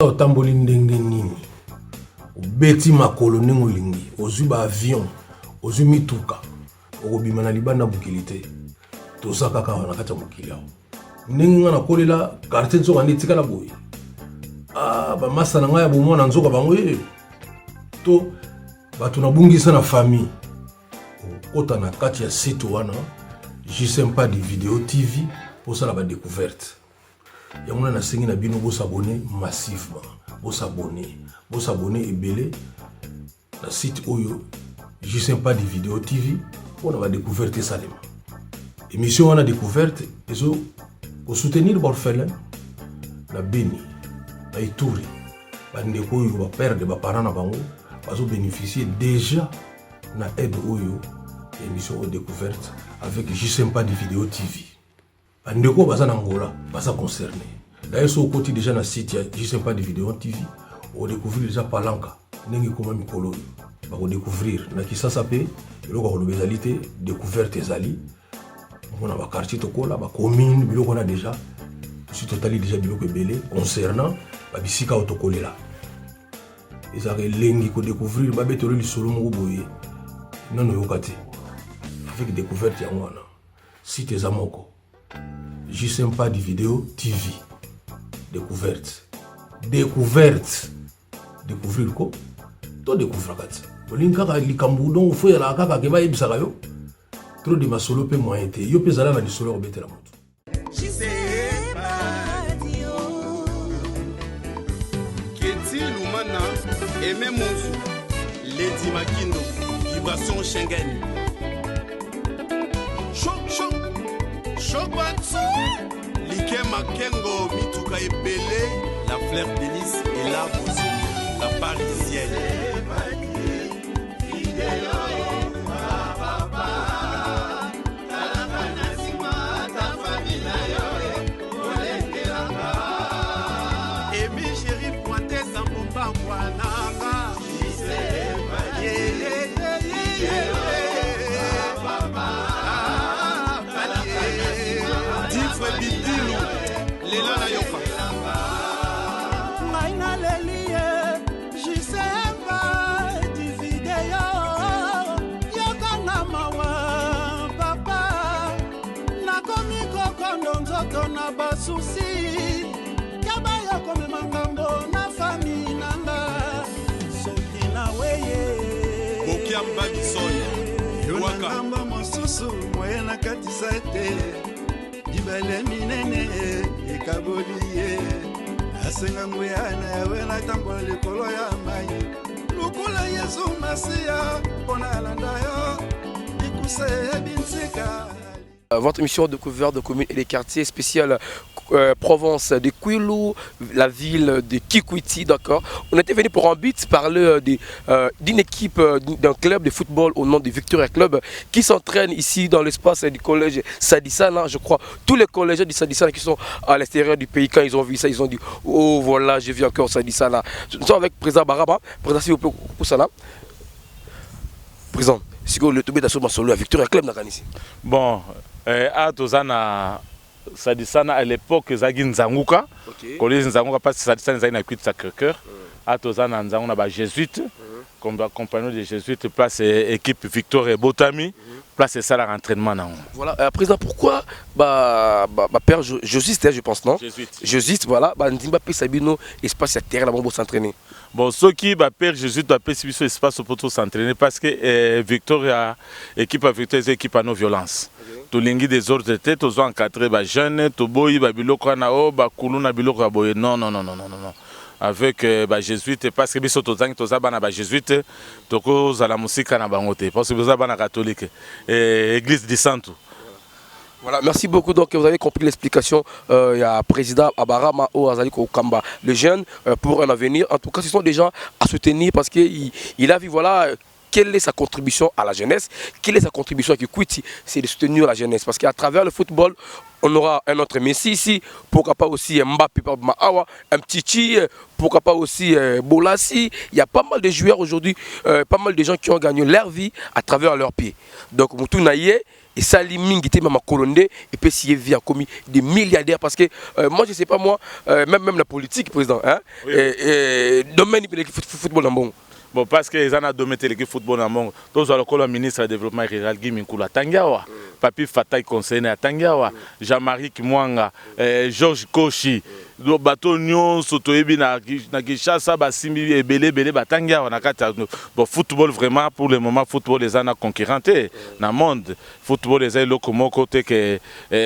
otamboli ndenge nini obeti makolo ndenge olingi ozwi ba avion ozwi mituka okobima na libanda bukili te toza kaka wana kati ya mokili awo ndenge nga nakolela quartier nzoka nde etikala boye bamasa na ngai ya bomwana nzoka bango ye to bato nabungisa na famille okota na kati ya site wana J-Sympa di Video TV posala ba découverte yango na sengi na bino bosabone massivement bosabone ebele na site oyo J-Sympa di Video TV pona ba découverte salema émission wana découverte ezo ko soutenir l'orphelin na Beni na Ituri bandeko oyo ba perdre ba parents na bango bazo bénéficier déjà na aide oyo émission découverte avec J-Sympa di Video TV bandeko baza na Angola baza concerné d'ailleurs so côté déjà na site ya J-Sympa di Video TV on découvrir déjà Palanka ndenge koma mikolo ba ko découvrir na Kisasa pe eloko ko lobezalité découverte ezali on a ba quartier to kola ba commune biloko na déjà si totali déjà biloko ebele concernant ba bisika otokolela ezare lengi ko découvrir ba betolo lisolo mo boye non yokati avec découverte ya wana site ezamoko J-Sympa di Video TV découverte découvrir ko to découvrir kati olinga ka likambu donc fo ya la kaka ke ba yebisa yo trop de masolo pe moyen te yo pe zala na lisolo ko betela moto Keti Lumana Aimé Monzu Lady Makindo Vibration Schengen Choc Batsu Like Makengo Mituka Ebele La Fleur d'Hélice et la Bozo La Parisienne na basusi kabaya kome mangambo na famille nanga soki na weye Bokiamba Bisone Waka ngambo mosusu moye na katisa ete dibale minene ekaboliye asenga nguyana yawe na tambola likolo ya mai lukula Yesu Masia pona alanda yo ikuse ebintsika. Votre émission de découverte de communes et des quartiers spécial Provence de Kwilu, la ville de Kikwiti, d'accord. On était venu pour un but parler d'une équipe, d'un club de football au nom du Victoria Club qui s'entraîne ici dans l'espace du collège Sadissana. Je crois tous les collégiens du Sadissana qui sont à l'extérieur du pays, quand ils ont vu ça, ils ont dit oh voilà, j'ai vu encore Sadissana. Nous sommes avec le président Baraba, président s'il vous plaît, Poussana. Président, si vous le tombez dans ce solo à Victoria Club, ici. Bon. À Tozana Sadissana à l'époque Zagi Nzanguka, collège Nzanguka parce que Sadissana est une Sacré-Cœur. À Tozana Nzanguka ba jésuite, comme compagnon des jésuites, place équipe Victor et Botami, place ça l'entraînement. Voilà, président, pourquoi père Josiste, je pense, non? Josiste, voilà, Ndimba Sabino espace à terre là-bas pour s'entraîner. Bon, ce qui père Jésuite doit payer ce espace pour s'entraîner parce que Victoria équipe à Victoria c'est équipe à non violence. Tout l'ingé des autres têtes, tous encadrés par jeunes, tout boy, biloko nao, kuluna biloko boy. Non. Avec jésuite parce que biso tozangi tozaba na jésuite, toko za la musique na bangote parce que tozaba na catholique et église du Santo. Voilà, merci beaucoup. Donc vous avez compris l'explication. Il y a président Abarama Oazali Kokamba, le jeune pour un avenir. En tout cas, ce sont des gens à soutenir parce qu'il a vu voilà. Quelle est sa contribution à la jeunesse? Quelle est sa contribution à Kikwiti? C'est de soutenir la jeunesse. Parce qu'à travers le football, on aura un autre Messi ici. Pourquoi pas aussi Mbappé, un petit pourquoi pas aussi Bolassi. Il y a pas mal de joueurs aujourd'hui, pas mal de gens qui ont gagné leur vie à travers leurs pieds. Donc Moutou Naye, et ça limite ma colonne et puis s'y est commis des milliardaires parce que moi je sais pas moi même la politique président hein oui. Domaine du football en bon. Bon, parce que les gens ont dominé l'équipe football dans le monde. Tous le ministre du développement rural, Guy Minkula Tangiawa, Papi Fatay conseiller à Tangiawa, Jean-Marie Kimwanga, Georges Kochi, bateau Nyon, Sotoebi, Nagishasa, Bassimi, Ebele, Bele, Batangiawa, Nakata. Bon, football vraiment, pour le moment, football les gens ont concurrenté dans le monde. Football les gens ont côté que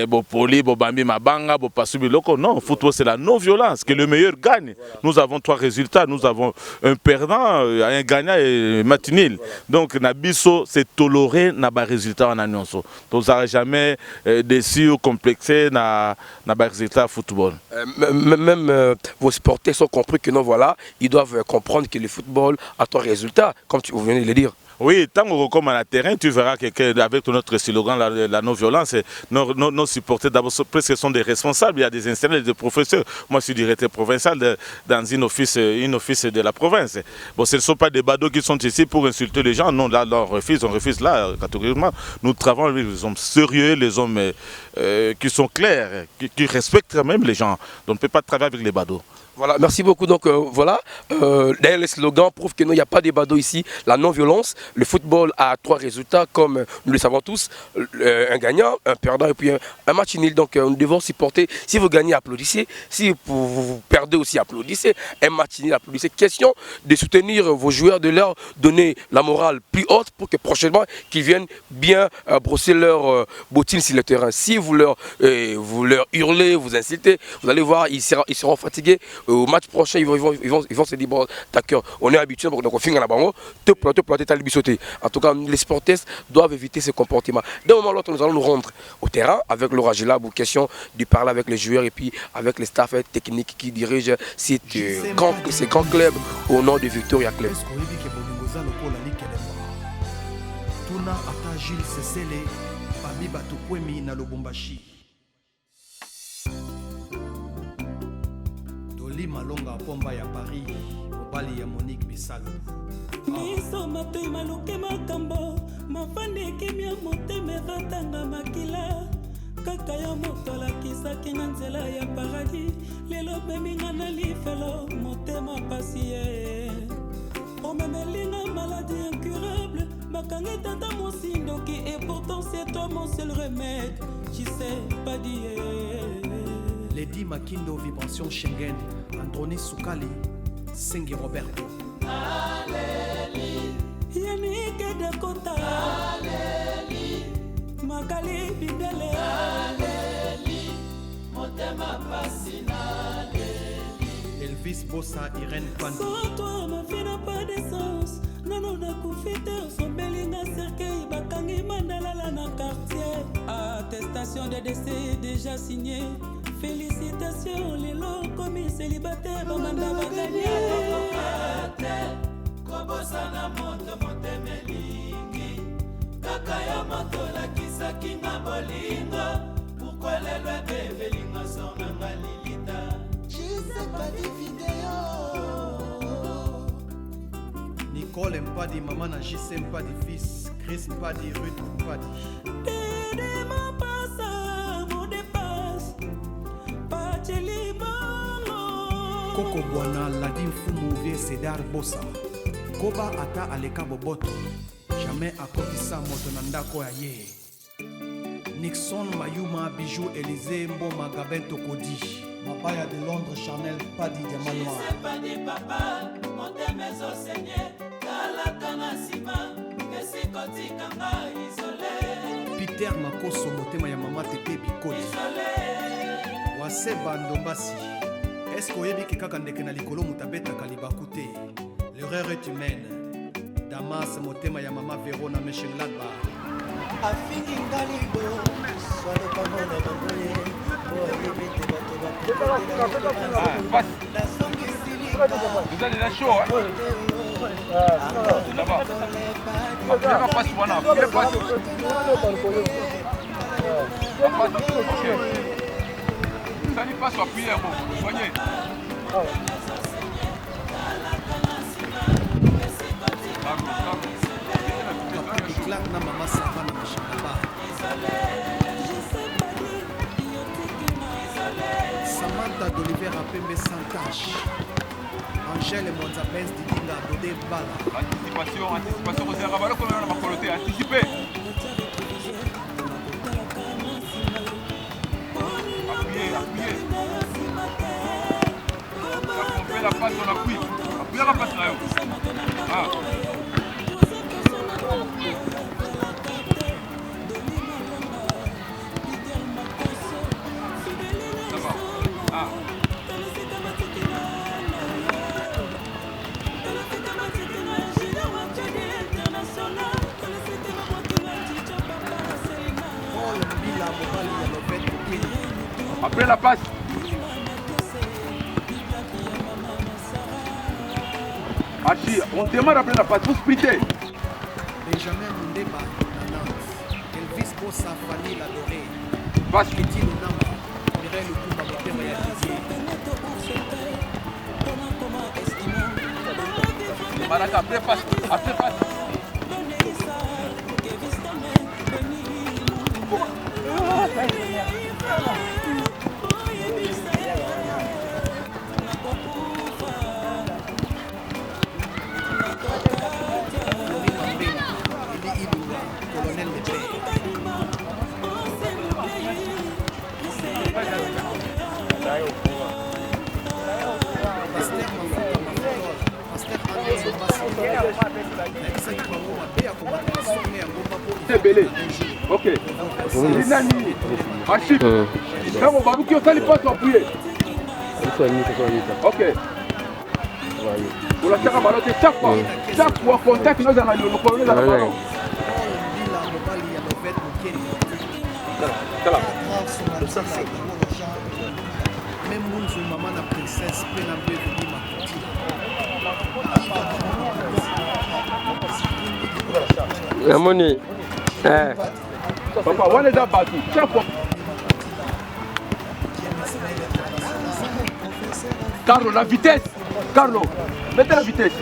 bon Poli, bon Bambi Mabanga, bon Pasubi Loko. Non, football c'est la non-violence, que le meilleur gagne. Nous avons 3 résultats, nous avons un perdant, un gagnant et matinil. Donc, Nabiso, c'est toléré n'a pas résultat en annonçant. Donc, ça n'a jamais déçu ou complexé n'a pas résultat football. Même vos supporters sont compris que non, voilà, ils doivent comprendre que le football a 3 résultats, comme vous venez de le dire. Oui, tant qu'on recommence à la terrain, tu verras qu'avec notre slogan, la non-violence, nos supporters d'abord presque sont des responsables. Il y a des installés, des professeurs. Moi, je suis directeur provincial dans une office de la province. Bon, ce ne sont pas des badauds qui sont ici pour insulter les gens. Non, là, on refuse là, catégoriquement. Nous travaillons avec les hommes sérieux, les hommes qui sont clairs, qui respectent même les gens. Donc, on ne peut pas travailler avec les badauds. Voilà, merci beaucoup. Donc voilà, d'ailleurs le slogan prouve qu'il n'y a pas de badauds ici. La non-violence, le football a 3 résultats comme nous le savons tous, un gagnant, un perdant et puis un match nul. Donc nous devons supporter, si vous gagnez, applaudissez, si vous perdez aussi, applaudissez, un match nul, applaudissez. Question de soutenir vos joueurs, de leur donner la morale plus haute pour que prochainement qu'ils viennent bien brosser leurs bottines sur le terrain. Si vous leur hurlez, vous insultez, vous allez voir, ils seront fatigués. Au match prochain, ils vont se dire, bon, d'accord, on est habitué, donc on finit à la banque, te planter, t'as sauter. En tout cas, les sportifs doivent éviter ce comportement. D'un moment à l'autre, nous allons nous rendre au terrain avec Laura Gilab, question de parler avec les joueurs et puis avec les staffs techniques qui dirigent ces grands clubs au nom de Victoria Club. Malonga pomba ya Paris, mobali ya Monique Bissalo. Miso matoi maluke makambo, mafande kimia moteme vatanga makila. Kaka ya moto lakisaki na nzela ya paradis, lelo beminga na lifelo, motema pasie. Omemelinga maladie incurable, makange tata mosindoki et pourtant c'est toi mon seul remède, j'y sais pas dire. Lady Makindo Vibration Schengen, Androni Soukali, Sengi Roberto. Alléluia, Yannick Dakota. Alléluia, Magali Bidele. Alléluia, Motema Passina. Elvis Bossa, Irène Pan. Sans toi, ma vie n'a pas d'essence. Non, n'a koufité, son belinga cercueil, bakangi mandala na quartier. Attestation de décès déjà signée. Félicitations, les lots commis célibataires, Bamanda Bagani. Kobosana moto motemelingi, Kakaya moto la kisaki na bolingo. Pourquoi les lois de Belinga sont en Galilita? Je sais pas des vidéos. Nicole Mpadi, maman na JC Mpadi, fils Chris Mpadi, Ruth Mpadi. Koko Bwana, Ladim Fumu, Vie Cédar Bossa. Koba ata aleka boboto, jamais akotisa moto nandako ya ye. Nixon Mayuma, Bijou Élysée, Mboma Gabin Tokodi. Mabaya de Londres, Chanel, Padi Diamanoa. Je sais pas des papas, monte mes enseignes, Kalaka na sima, Messi Koti Kanga isolé. Peter Makoso, motema ya mama Tepe Bikoli. Isolé. Waseba Ndombasi. Est-ce qu'on y kaka ndeke na likolo mutabeta kalibaku te? L'erreur est humaine. Damas motema ya mama Verona Meshengladba. Afingi ngalibo, swalo kamona maboye, boye bete bato bato. La songi silika. Vous allez la show, hein? Là-bas. Viens passe voilà, viens passe. Ça n'est pas sur prière, bon, soignez. Papa Biclac na mama Savana Meshengladba. Angèle et Monzapes Didinga Dodé Bala. Anticipation, Rosaire Rabalo, comme on a coloté, anticipé. Appuyez. Quand on fait la passe, on appuie. Appuyez la passe là. Ah. Ça va. Ah. Après la passe. Archie, on démarre après la passe, vous sprintez. Benjamin Mundeba, Nantes. Elvis Bossa, Fanny Ladoré. Passe. Kitty Lunamba. Mireille Lukumba, Motema ya Didier. Baraka, après passe. Colonel de paix. Pasteur Mafuta Mafutol. Pasteur Anderson Bassi. C'est belé. Ok. C'est Nani. Archie. Quand on va vous qui ont sali passe, appuyez. Ok. Pour la terre à ballon, c'est chaque fois contact, nous allons le colonel à la ballon. Même Mounzou, maman, la princesse, plein de bébés, La monnaie. Papa, on est dans battu. Chaque fois. Carlo, la vitesse. Carlo, mettez la vitesse.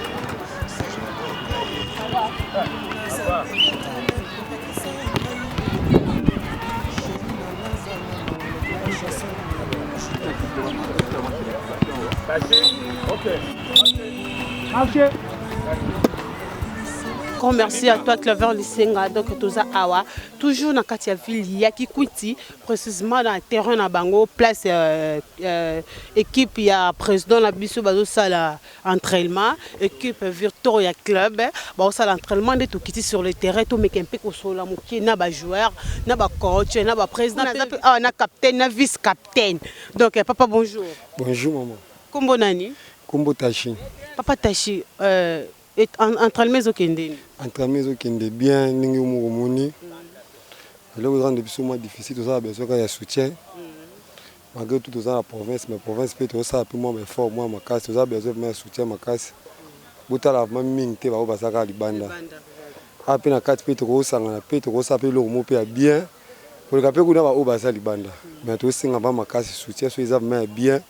Grand merci à toi, Clover Lisenga, donc Toza Awa. Toujours dans Katia Ville, Yaki Kwiti, précisément dans le terrain de Bango, place équipe, il y a président la Bissou Bazo Sala entraînement, équipe Victoria Club, Bazo Sala entraînement de tout quitter sur le terrain, tout mec un peu au sol, na ba joueur, na ba coach, na ba président, na capitaine, na vice-capitaine. Donc papa bonjour. Bonjour maman. Kombo nani? Kombo Tachi. Papa Tachi, entraînement okende. Entraînement okende bien, ningi umurumuni. Alors les rendez vous moins difficile, tout ça besoin qu'il y a soutien. Malgré tout ça la province, mais province peut tout ça plus moins mais fort moi ma casse, tout ça besoin de soutien ma casse. Buta la même mingte ba basaka libanda. Après na 4 peut trop sangana peut trop ça peut le mot peut bien. Pour le capé kuna ba obasa libanda. Mais tout singa ba ma casse soutien so ils avaient bien.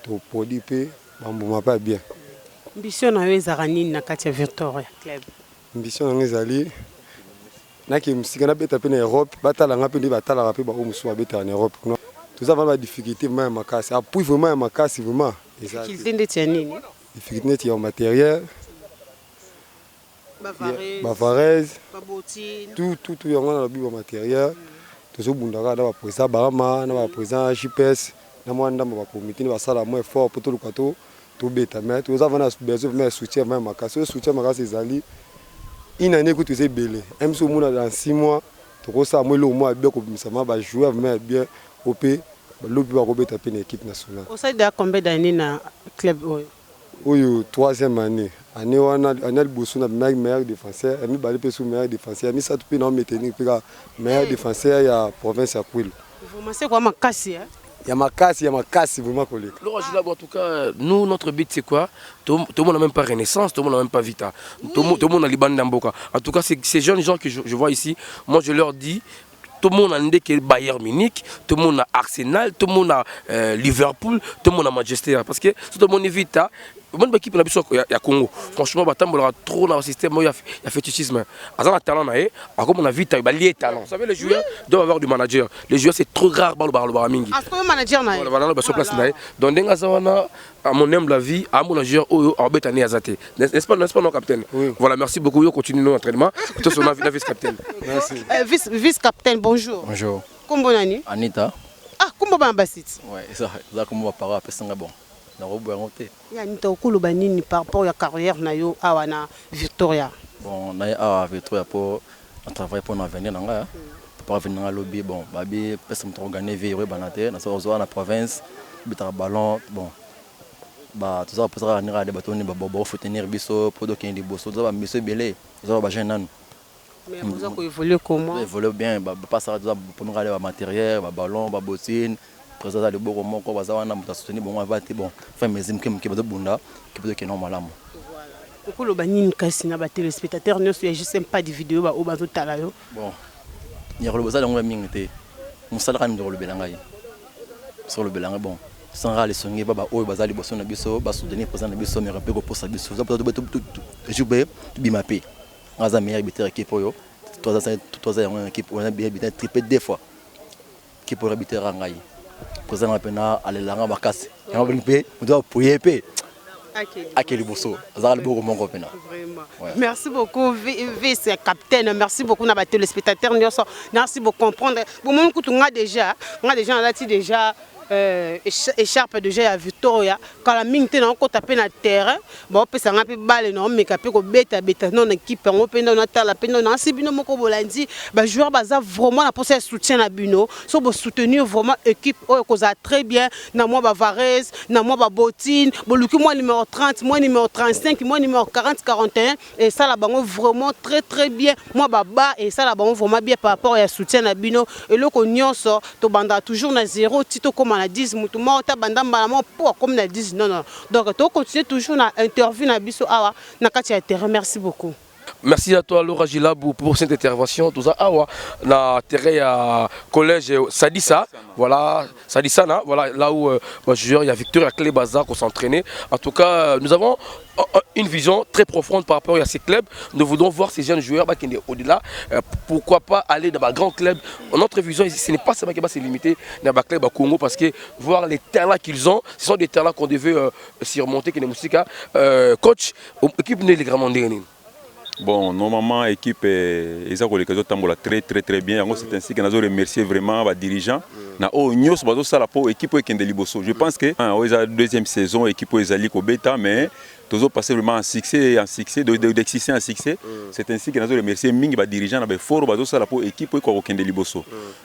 To produit pe bambuma pas bien. Ambition na yo ezaka nini na kati ya Victoria Club? Ambition na ezali naki musika na beta pe na Europe batala nga pe ndi batala pe ba omusu ba beta en Europe. Tout ça va ba difficulté même makasi. Appui vraiment makasi vraiment. Difficulté ndeti ya nini? Difficulté ndeti ya matériel. Bavarez. Babotine. Tout yango na bibo matériel. Tozo bundaka na ba président Barama na ba président GPS. Na mwanda ba comité ba sala mo effort pour tout le kato to beta mais tout ça va besoin de soutien même makasi soutien makasi ezali une année que tu sais belé même si on a dans 6 mois to ça moi le mois bien comme ça ba jouer mais bien op lobi ba robeta pe équipe nationale. Au sein de combien d'années na club oyo 3e année année wana année bosso na meilleur défenseur ami bali pe sous meilleur défenseur mi ça tout pe na maintenir pe meilleur défenseur ya province ya Kwilu. Information quoi makasi hein? Il y a ma casse vraiment collègue. En tout cas, nous, notre but c'est quoi? Tout le monde n'a même pas Renaissance, tout le monde n'a même pas Vita. Tout le monde a Liban Namboka. En tout cas, ces jeunes gens que je vois ici, moi je leur dis, tout le monde a que Bayern Munich, tout le monde a Arsenal, tout le monde a Liverpool, tout le monde a Manchester. Parce que tout le monde est Vita. bonne équipe na biso ya Congo franchement batambola trop dans le système il y a fétichisme azana talent na comme on a vite ba lié talent vous savez les joueurs doivent avoir du manager les joueurs c'est trop rare ba mingi est-ce manager na voilà ba sur place na donc denga zawana à mon humble avis à mon manager oyo abetani azate n'est-ce pas non capitaine voilà merci beaucoup yo continue nos entraînements tout son vice capitaine merci vice capitaine bonjour kombo nani Anita kombo ba basit ouais ça kombo ba para pesanga bon na robo ya ngote ya Anita okoloba nini par rapport à carrière na yo awa na Victoria bon na awa Victoria pour travailler pour l'avenir nanga pour venir à lobby bon babi pesa mto gagner vie banate na so na province bita ballon bon ba tout ça pour ça venir à des bateaux ni ba soutenir biso pour do kindi bosso za ba biso belé za ba jeune nanu mais vous avez évolué comment évolué bien ba passer pour nous aller ba matériel ba ballon ba bottine présenter le beau moko baza wana muta soutenir bon va bon faire mes imkem ke bazo bunda ke bazo ke normalement okoloba nini kasi na ba téléspectateurs nyonso ya juste pas de vidéo ba o bazo tala yo bon ni rolo baza longa mingi te musala kan ndolo belanga yi sur le belanga bon sans rale songi baba o baza liboso na biso ba soutenir présent na biso mais repego pour sa biso za to jouer to bimape ngaza meilleur buteur équipe yo toi ça une équipe on a bien triplé deux fois qui pour buteur ngai présent na pena alelanga bakasi ya mpe doit pouyer pe Akeli Bosso, vraiment. Merci beaucoup, vice capitaine. Merci beaucoup, na téléspectateurs. Merci beaucoup comprendre. Bon, mon coup, on a déjà écharpe déjà à Victoria. Quand la mine était encore tapé dans le terrain, bon, on peut s'en appeler balle, non, mais capé ko beta non équipe, on peut dans notre la peine non, si bino moko bolandi, bah joueur baza vraiment la poser soutien à bino, so bo soutenir vraiment équipe cause très bien, na moi ba Varese, na moi ba Botine, bo luki moi numéro 30, moi numéro 35, moi numéro 40 41 et ça la bango vraiment très bien. Moi baba et ça la bango vraiment bien par rapport à soutien à bino et le ko nyonso to banda toujours na 0 tito comme on a 10 mutu mo ta banda mbala pour comme na 10 non donc to continuer toujours na interview na biso awa na kati ya terrain. Merci beaucoup. Merci à toi Laura Gilabou pour cette intervention. Tout ça, awa na terrain collège Sadissa, voilà Sadissa, voilà là où joueur il y a Victor Clé Bazar qui s'entraîner. En tout cas, nous avons une vision très profonde par rapport à ces clubs. Nous voulons voir ces jeunes joueurs qui sont au-delà. Pourquoi pas aller dans un grand club. Notre vision, ce n'est pas seulement qui va se limiter dans un club à Congo parce que voir les talents qu'ils ont, ce sont des talents qu'on devait surmonter. Coach, l'équipe n'est les grands derniers. Bon, normalement, l'équipe est très bien. C'est ainsi que nous remercier vraiment les dirigeants. Je pense que la deuxième saison, l'équipe est allée au bêta, mais tous passé vraiment en succès, d'excès en succès. C'est ainsi que nous remercier les dirigeants pour l'équipe qui est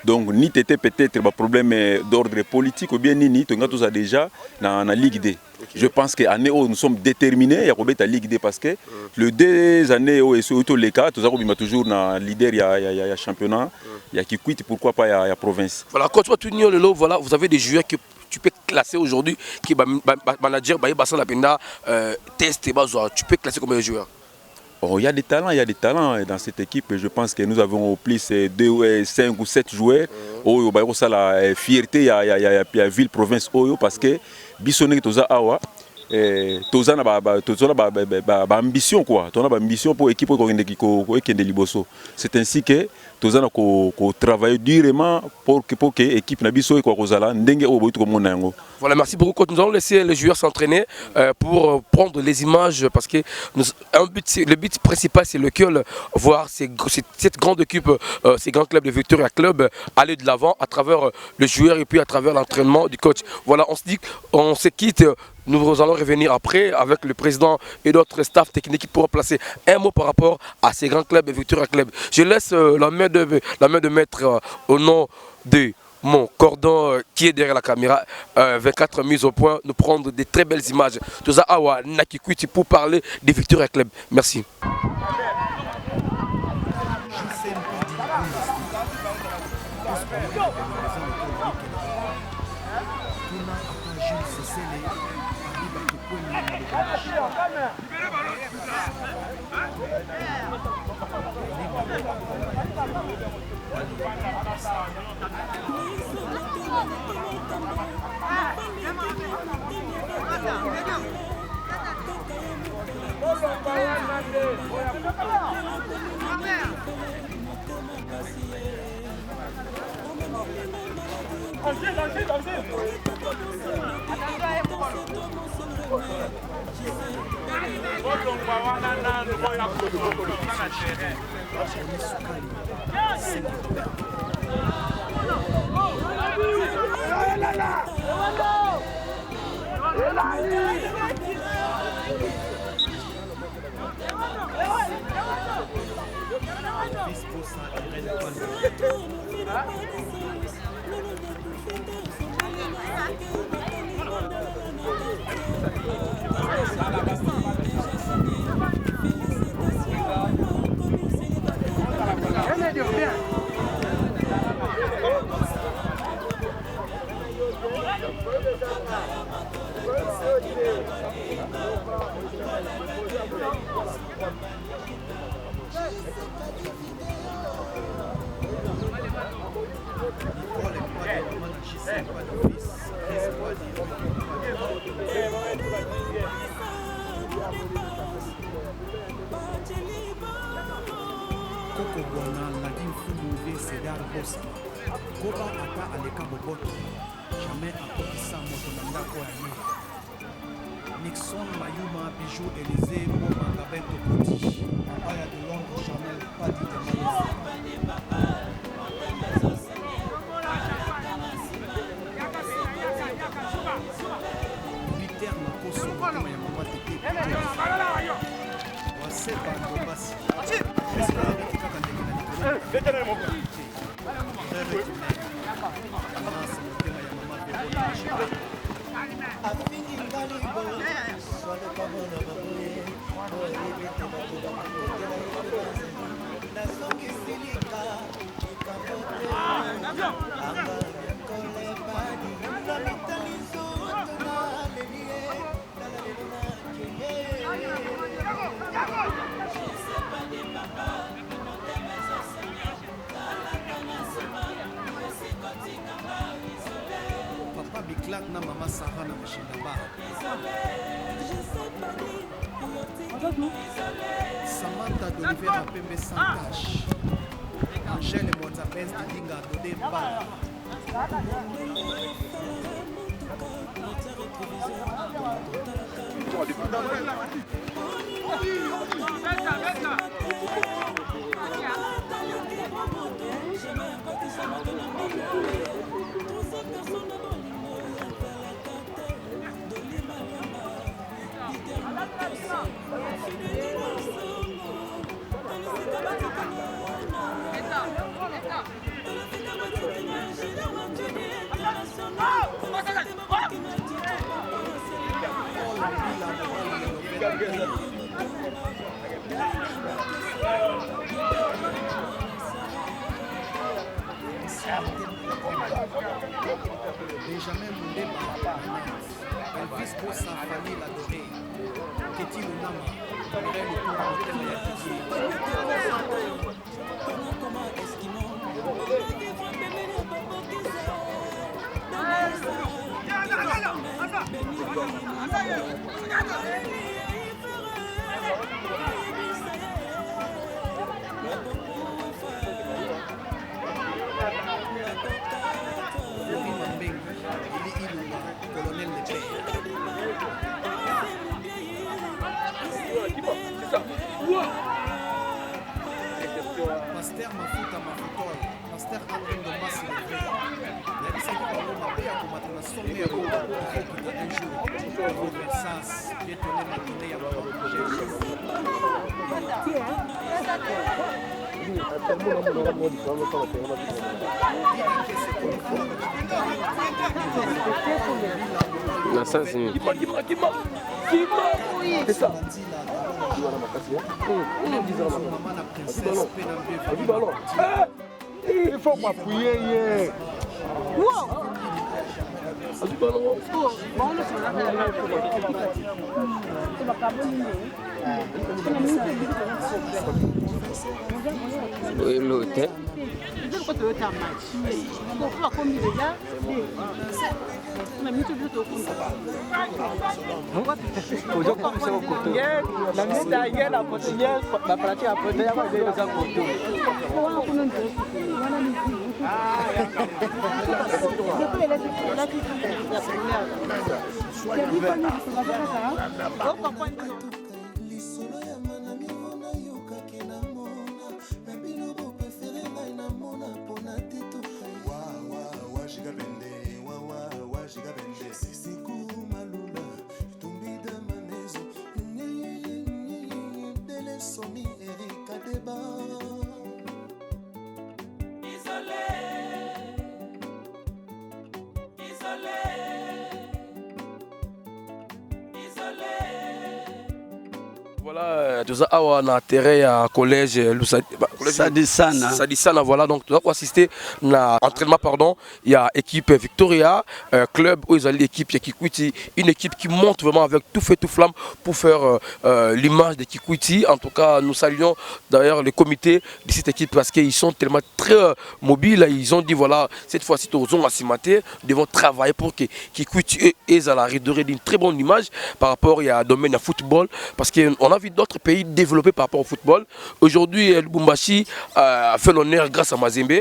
donc, ni peut-être un problème d'ordre politique ou bien ni tous déjà dans la Ligue D. Je pense que l'année où nous sommes déterminés, il y a Ligue D parce que les 2 années où c'est les cas, tous les toujours dans leader, il y a championnat, il y a qui quitte, pourquoi pas il y a province. Voilà, quand tu vois voilà, vous avez des joueurs que tu peux classer aujourd'hui, qui manager, test, tu peux classer comme un joueur. Oh, il y a des talents dans cette équipe. Je pense que nous avons au plus 2, 5 ou 7 joueurs. Oh, la fierté, il y a ville, province, parce que Bissonné Toza Awa, Toza a ambition quoi. Toza ambition pour l'équipe qui est de Liboso. C'est ainsi que Toza a travaillé durement pour que l'équipe Nabiso et Kozala ndenge au bout comme on. Voilà, merci beaucoup. Nous allons laisser les joueurs s'entraîner pour prendre les images parce que le but principal c'est lequel voir cette grande équipe, ces grands clubs de Victoria Club aller de l'avant à travers le joueur et puis à travers l'entraînement du coach. Voilà, on se dit qu'on se quitte. Nous allons revenir après avec le président et d'autres staff techniques pour placer un mot par rapport à ces grands clubs de Victoria Club. Je laisse la main de maître au nom de mon cordon qui est derrière la caméra, 24 mises au point, nous prendre des très belles images. Toza Awa Nakikuiti pour parler des Victoria Club. Merci. Koko Bwana Nadine Fumouvé Cédar Bossa Koba ata aleka boboto jamais akokisa moto na ndako ya ye Nixon Mayuma Bijou Élysée Moma Gabeto Koti Abaya de Londres Chanel Padi de Peter Makoso Motema ya mama tete Wasepa Ndobasi afingi ngalibo swale pamona baboye oyebete bato bakokotela yekobanze nasongisilika ikamote anga kolebadi na mitalizo tonalelie nalalelo Papa Biklak na Mama Sarah na Machindaba Samantha d'Oliveira Pembe Santache Angèle Mozabès Didinga Dodé Mbala Benjamin Mundemba Elvis Bossa Fanny Ladoré Keti Lunama Mirel Tour Motel Colonel de Paix. Pasteur Mafuta Mafutol, Pasteur Aprendo Massi Levé. Nabisaki bango mabe ya komata na sombe ya kokita un jour au Versace piétonné matinée ya Na ça c'est c'est ça. Il faut m'appuyer. Wow. Oui, l'hôtel. lisolo ya manami wana yokaki na mona na bilobo prefere ngai na mona mpona tito sisiku malula tumbida manezo delesomi erikadeba Voilà, tout ça, on a intérêt à collège Sadisana. Sadisana, voilà, donc nous avons assisté à l'entraînement, pardon. Il y a équipe Victoria, club où ils ont l'équipe Kikwiti, une équipe qui monte vraiment avec tout feu, tout flamme pour faire l'image de Kikwiti. En tout cas, nous saluons d'ailleurs le comité de cette équipe parce qu'ils sont tellement très mobiles. Ils ont dit voilà, cette fois-ci, nous devons travailler pour que Kikwiti ait à la rigueur d'une très bonne image par rapport à domaine à football parce qu'on a vu d'autres pays développés par rapport au football. Aujourd'hui, Lubumbashi a fait l'honneur grâce à Mazembe.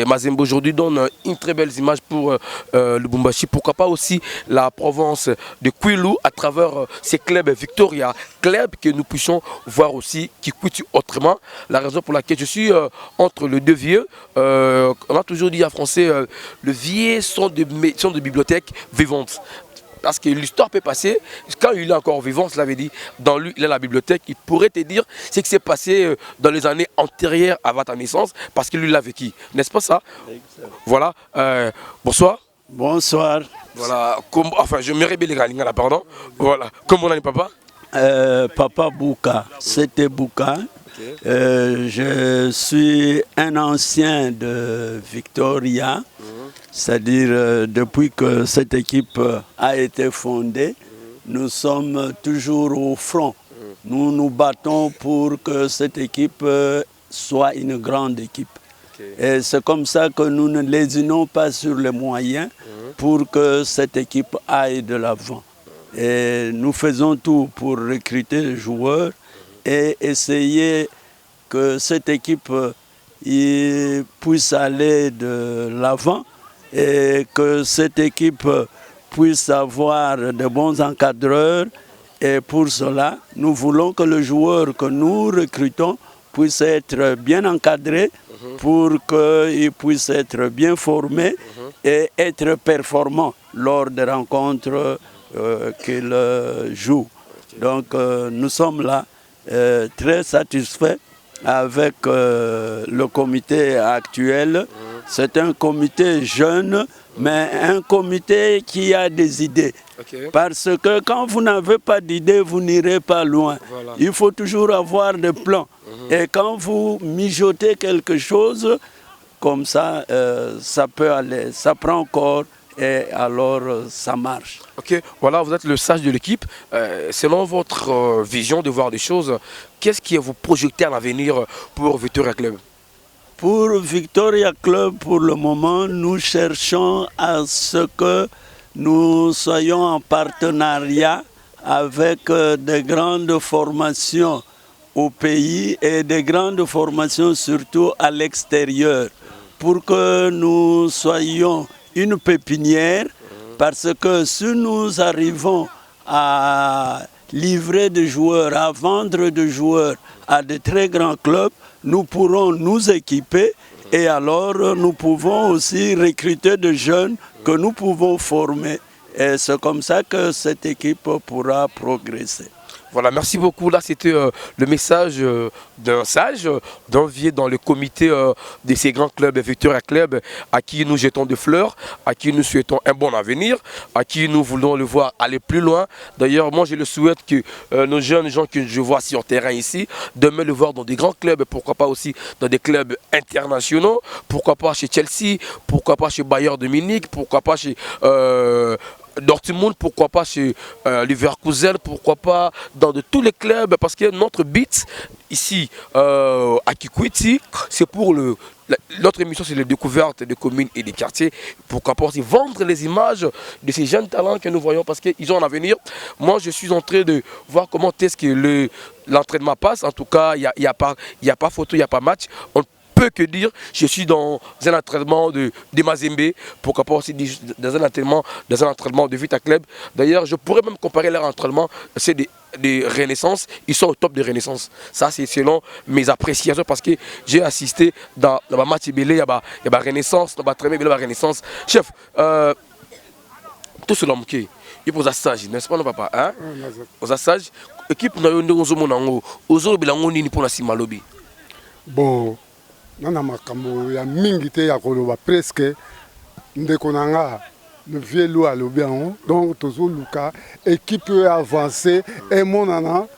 Mazembe aujourd'hui donne une très belle image pour Lubumbashi. Pourquoi pas aussi la province de Kwilu à travers ces clubs Victoria, clubs que nous puissions voir aussi Kikwiti autrement. La raison pour laquelle je suis entre les deux vieux, on a toujours dit en français, le vieux sont de bibliothèques vivantes. Parce que l'histoire peut passer, quand il est encore vivant, cela veut dire, dans lui, il a la bibliothèque, il pourrait te dire ce qui s'est passé dans les années antérieures avant ta naissance, parce que lui l'a vécu. N'est-ce pas ça? Voilà. Bonsoir. Bonsoir. Voilà. Enfin, je me rébelle là, pardon. Voilà. Comment on a papa? Papa Bouka. C'était Bouka. Okay. Je suis un ancien de Victoria, c'est-à-dire depuis que cette équipe a été fondée, nous sommes toujours au front. Nous nous battons pour que cette équipe soit une grande équipe. Okay. Et c'est comme ça que nous ne lésinons pas sur les moyens pour que cette équipe aille de l'avant. Et nous faisons tout pour recruter les joueurs et essayer que cette équipe puisse aller de l'avant et que cette équipe puisse avoir de bons encadreurs. Et pour cela, nous voulons que le joueur que nous recrutons puisse être bien encadré pour qu'il puisse être bien formé et être performant lors des rencontres qu'il joue. Donc nous sommes là très satisfaits avec le comité actuel. C'est un comité jeune, mais un comité qui a des idées. Okay. Parce que quand vous n'avez pas d'idées, vous n'irez pas loin. Voilà. Il faut toujours avoir des plans. Et quand vous mijotez quelque chose, comme ça, ça peut aller, ça prend corps. Et alors ça marche. Ok, voilà, vous êtes le sage de l'équipe. Selon votre vision de voir des choses, qu'est-ce qui vous projetez à l'avenir pour Victoria Club? Pour Victoria Club, pour le moment, nous cherchons à ce que nous soyons en partenariat avec des grandes formations au pays et des grandes formations surtout à l'extérieur, pour que nous soyons une pépinière, parce que si nous arrivons à livrer des joueurs, à vendre des joueurs à de très grands clubs, nous pourrons nous équiper et alors nous pouvons aussi recruter des jeunes que nous pouvons former. Et c'est comme ça que cette équipe pourra progresser. Voilà, merci beaucoup. Là, c'était le message d'un sage, d'un vieux dans le comité de ces grands clubs, Victoria Club, à qui nous jetons des fleurs, à qui nous souhaitons un bon avenir, à qui nous voulons le voir aller plus loin. D'ailleurs, moi, je le souhaite que nos jeunes gens que je vois sur terrain ici, demain le voir dans des grands clubs, pourquoi pas aussi dans des clubs internationaux, pourquoi pas chez Chelsea, pourquoi pas chez Bayern de Munich, pourquoi pas chez Dortmund, pourquoi pas chez Leverkusen, pourquoi pas dans de tous les clubs, parce que notre but ici à Kikwiti, c'est pour notre émission, c'est la découverte des communes et des quartiers. Pourquoi pas aussi vendre les images de ces jeunes talents que nous voyons parce qu'ils ont un avenir. Moi, je suis en train de voir comment est-ce que l'entraînement passe. En tout cas, il n'y a pas photo, il n'y a pas match. On peut que dire, je suis dans un entraînement de Mazembe, pourquoi pas aussi dans un entraînement de Vita Club. D'ailleurs, je pourrais même comparer leur entraînement, c'est des Renaissance, ils sont au top de Renaissance. Ça, c'est selon mes appréciations parce que j'ai assisté dans le match Belé, il y a Renaissance, dans le il y a Renaissance. Chef, tout cela, il pose un stage, n'est-ce pas, non, papa? Hein? Aux stage, équipe n'a eu pour la Simalobi. Bon. Nana makambo ya mingi te ya koloba presque ndeko nanga le vieux loup à l'obian donc toujours luka équipe avancée et monana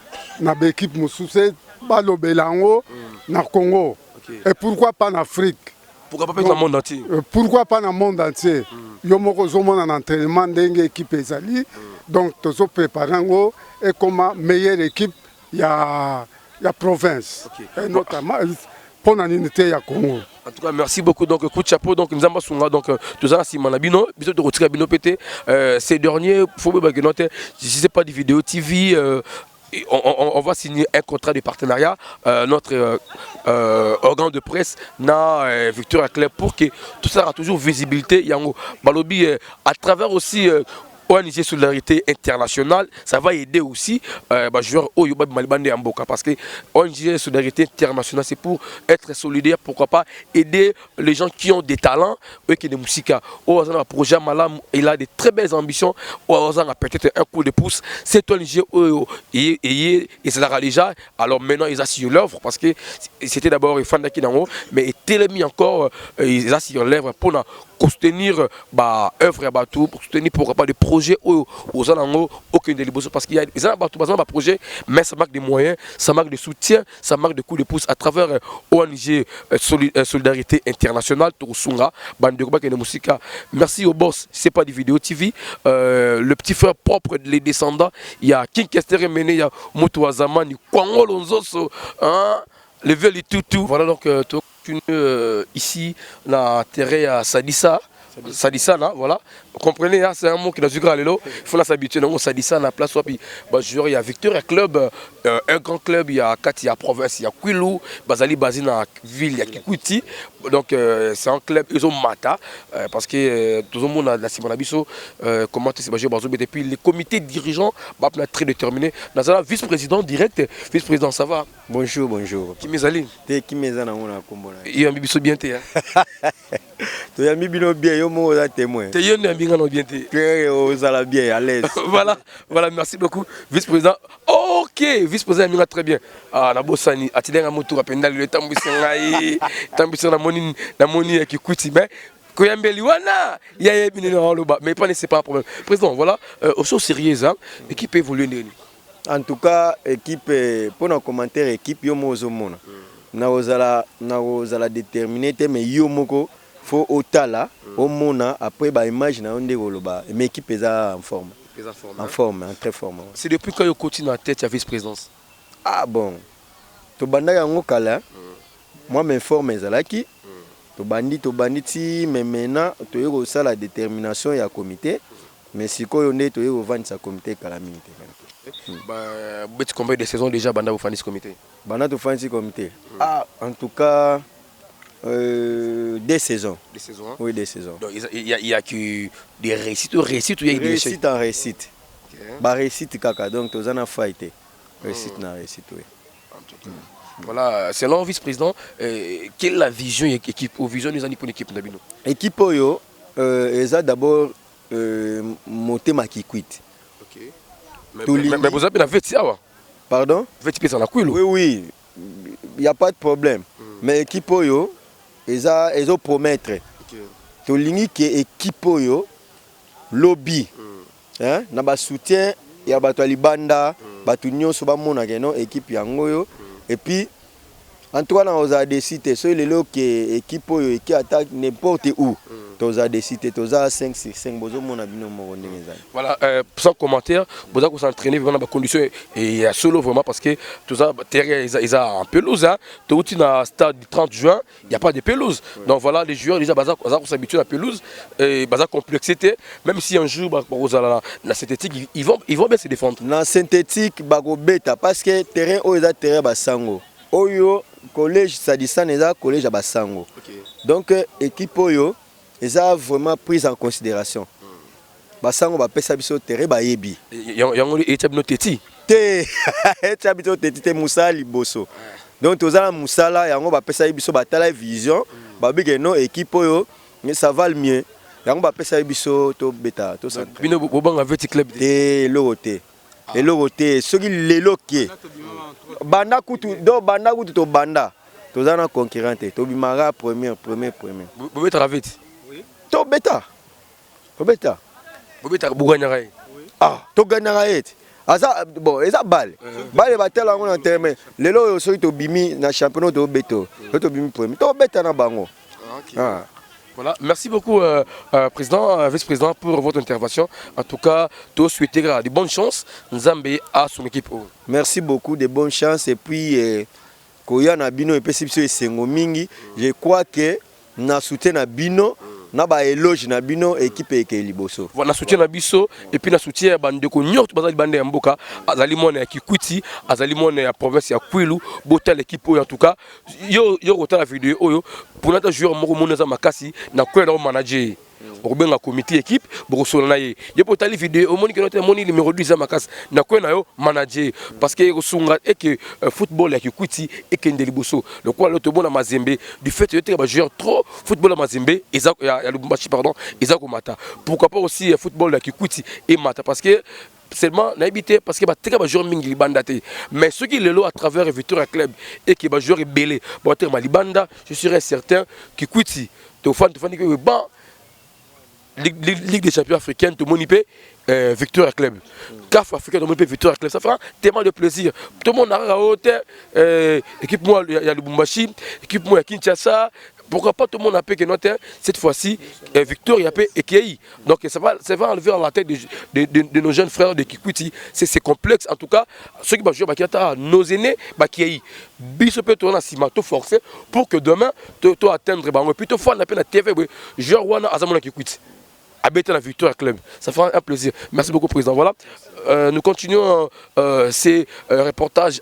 na équipe moussouse balobelango na Congo et pourquoi pas en Afrique, pourquoi pas dans le monde entier, pourquoi pas dans le monde entier yo moko zo mona na entraînement ndenge équipe ezali donc toujours préparango et comme meilleure équipe ya province et notamment pour l'unité à Congo. En tout cas, merci beaucoup. Donc, coup de chapeau. Donc, nous avons donc tout ça, Simon Abino, de retirer Abino pété. Ces derniers, il faut que je sais pas des vidéos TV. On va signer un contrat de partenariat. Notre organe de presse n'a Victor Claire pour que tout ça a toujours visibilité. Yango Balobi à travers aussi. ONG Solidarité Internationale, ça va aider aussi joueurs Oyoba Malibande Amboka parce que ONG Solidarité Internationale c'est pour être solidaire, pourquoi pas aider les gens qui ont des talents, eux qui ont des musiques. Ozan a projet Malam, il a de très belles ambitions. Ozan a peut-être un coup de pouce. Cette ONG et c'est la déjà. Alors maintenant ils assurent l'œuvre parce que c'était d'abord les fans d'Akinango, mais ils ont mis encore ils assurent l'œuvre pour soutenir œuvre à tout, pour soutenir pourquoi pas des projets aux alentours aucun des parce qu'il y a des projets mais ça marque des moyens, ça marque des soutiens, ça marque des coups de pouce à travers ONG Solidarité Internationale Torusunga Banderoba et Musika. Merci au boss, c'est pas des vidéos TV, le petit frère propre des descendants, il y a King Kester Mene, il y a Moto Azamani, Kwango Lonzoso, le vieux Tutu. Voilà donc ici la terre à Sadissa. Sadissa là, voilà. Vous comprenez, hein, c'est un mot qui n'a pas il faut s'habituer. Sadissa la place où il y a Victoria Club, un grand club, il y a Kati, il y a Province, il y a Kwilu, Bazali Bazine à ville, il y a Kikwiti. Donc c'est un club, ils ont Mata, parce que tout le monde a la Simon Abisso, comment c'est basé et puis les comités dirigeants, très déterminés. Dans un vice-président direct, vice-président, ça va? Bonjour, bonjour. Qui m'est Qui m'est allé? Il y a un bibisso bien té. Tu as mis bien yo mo za témoin. Tu es un bien bien té. Que aux ala bien à l'aise. Voilà, merci beaucoup. Vice-président. OK, vice-président Minga très bien. Ah na bosani, atidenga moto apenda le tambisanga tambisanga na moni qui coûte mais Koyambeli wana ya bineno loba mais pas c'est pas un problème. Président, voilà, aux choses sérieuses hein, équipe évolue ndeni. En tout cas, équipe pour nos commentaires équipe yo mo zo mona. Na ozala déterminer mais yo moko faut otala au mona après ba image na onde koloba mais équipe eza en forme. En forme, en très forme. C'est depuis quand vous continuez en tête à vice-présidence? Ah bon. To banda yango kala. Moi m'informe ezalaki. To bandi ti mais maintenant to yeko ça la détermination ya comité. Mais si ko yonde to yeko vendre sa comité kala minute. Vous combien de saisons déjà banda vous fani ce comité? Banda to fani ce comité. Ah, en tout cas des saisons. Des saisons hein? Oui, des saisons. Donc il y a que des réussites ou il y a des réussites en réussite. Bah réussite kaka donc tu as fighté. Réussite na réussite oui. En tout cas. Voilà, selon le vice-président, quelle est la vision équipe ou vision nous pour l'équipe d'Abino? Équipe oyo eza d'abord monter ma Kikwiti. OK. Mais vous avez la vêtie là. Pardon? Vêtie pesa na Kwilu. Oui, il y a pas de problème. Mais équipe oyo ezo promettre. To lingi ke équipe oyo lobby. Hein? Na ba soutien ya bato libanda, bato nyonso ba mona ke non équipe yango yo. Et puis en tout cas on a décidé so lelo ke équipe oyo qui attaque n'importe où. toza décidé toza 5 sur 5 bozo mona bino moko ndenge ezali. Voilà, sans commentaire, boza ko s'entraîner vraiment dans conditions et solo vraiment parce que toza terrain ils a en pelouse hein. Tout na stade du 30 juin, il y a pas de pelouse. Donc voilà, les joueurs déjà baza ko s'habituer à la pelouse et baza complexité même si un jour la synthétique ils vont bien se défendre. Na synthétique bako beta parce que terrain o eza terrain basango. Oyo collège Sadissan eza collège à basango. Donc équipe oyo eza vraiment prise en considération. Basango ba pesa biso terrain ba yebi. Yango etabino teti. Te etabino teti te musala liboso. Donc tozala musala yango ba pesa biso ba tala vision ba bige no équipe oyo mais ça va le mieux. Yango ba pesa biso to beta to centre. Bino bobanga veti club te logote. Et logote soki lelo ke. Banda kutu do banda kutu to banda. Tozana concurrente to bimara premier. Bobe traveti. To beta. Buganyaka. Ah, to ganyaka ete. Asa bon, eza balle. Balle batela ngo na terme. Lelo soki to bimi na championnat to beto. To bimi premier. To beta na bango. Ah. Voilà, merci beaucoup président, vice-président pour votre intervention. En tout cas, tous souhaiter de bonnes chances Nzambe à son équipe. Merci beaucoup, de bonnes chances et puis Koya na bino et puis Sengo mingi, je crois que na soutien na bino na ba éloge na bino équipe eke liboso. Voilà, soutien na biso et puis na soutien bande ko nyot bazali bande ya mboka, azali mona ya Kikwiti, azali mona ya province ya Kwilu, botel équipe en tout cas. Yo rota la vidéo oyo pour notre joueur moko moneza makasi na kwela o manager. Obenga comité équipe bokosolo na ye. Yo potali vidéo o moni que notre moni numéro 2 za makasi na kwela yo manager parce que sunga et que football ya Kikwiti et que ndeliboso. Le quoi le tobo na Mazembe du fait que tu ba joueur trop football à Mazembe et ya Lubumbashi pardon, ezako mata. Pourquoi pas aussi football ya Kikwiti et mata parce que seulement n'habité parce que bateka ba joueur mingi libanda te mais ceux qui le lot à travers Victoria Club et qui ba joueur belé boter malibanda je serais certain que Kikwiti to fan que bon Ligue des champions africaine tout le monde peut Victoria Club CAF africain tout le monde peut Victoria Club ça fera tellement de plaisir tout le monde a hauteur équipe moi il y a Lubumbashi équipe moi il y a Kinshasa. Pourquoi pas tout le monde a payé que notre cette fois-ci Victoria peut et donc ça va enlever à la tête de nos jeunes frères de Kikwiti c'est complexe en tout cas ceux qui vont jouer nos aînés qui biso peut tourner simato forcé pour que demain tu atteindre et puis tu fois la peine à TV joueur wana azamona Kikwiti habiter la Victoria Club ça fera un plaisir merci beaucoup président voilà nous continuons ces reportages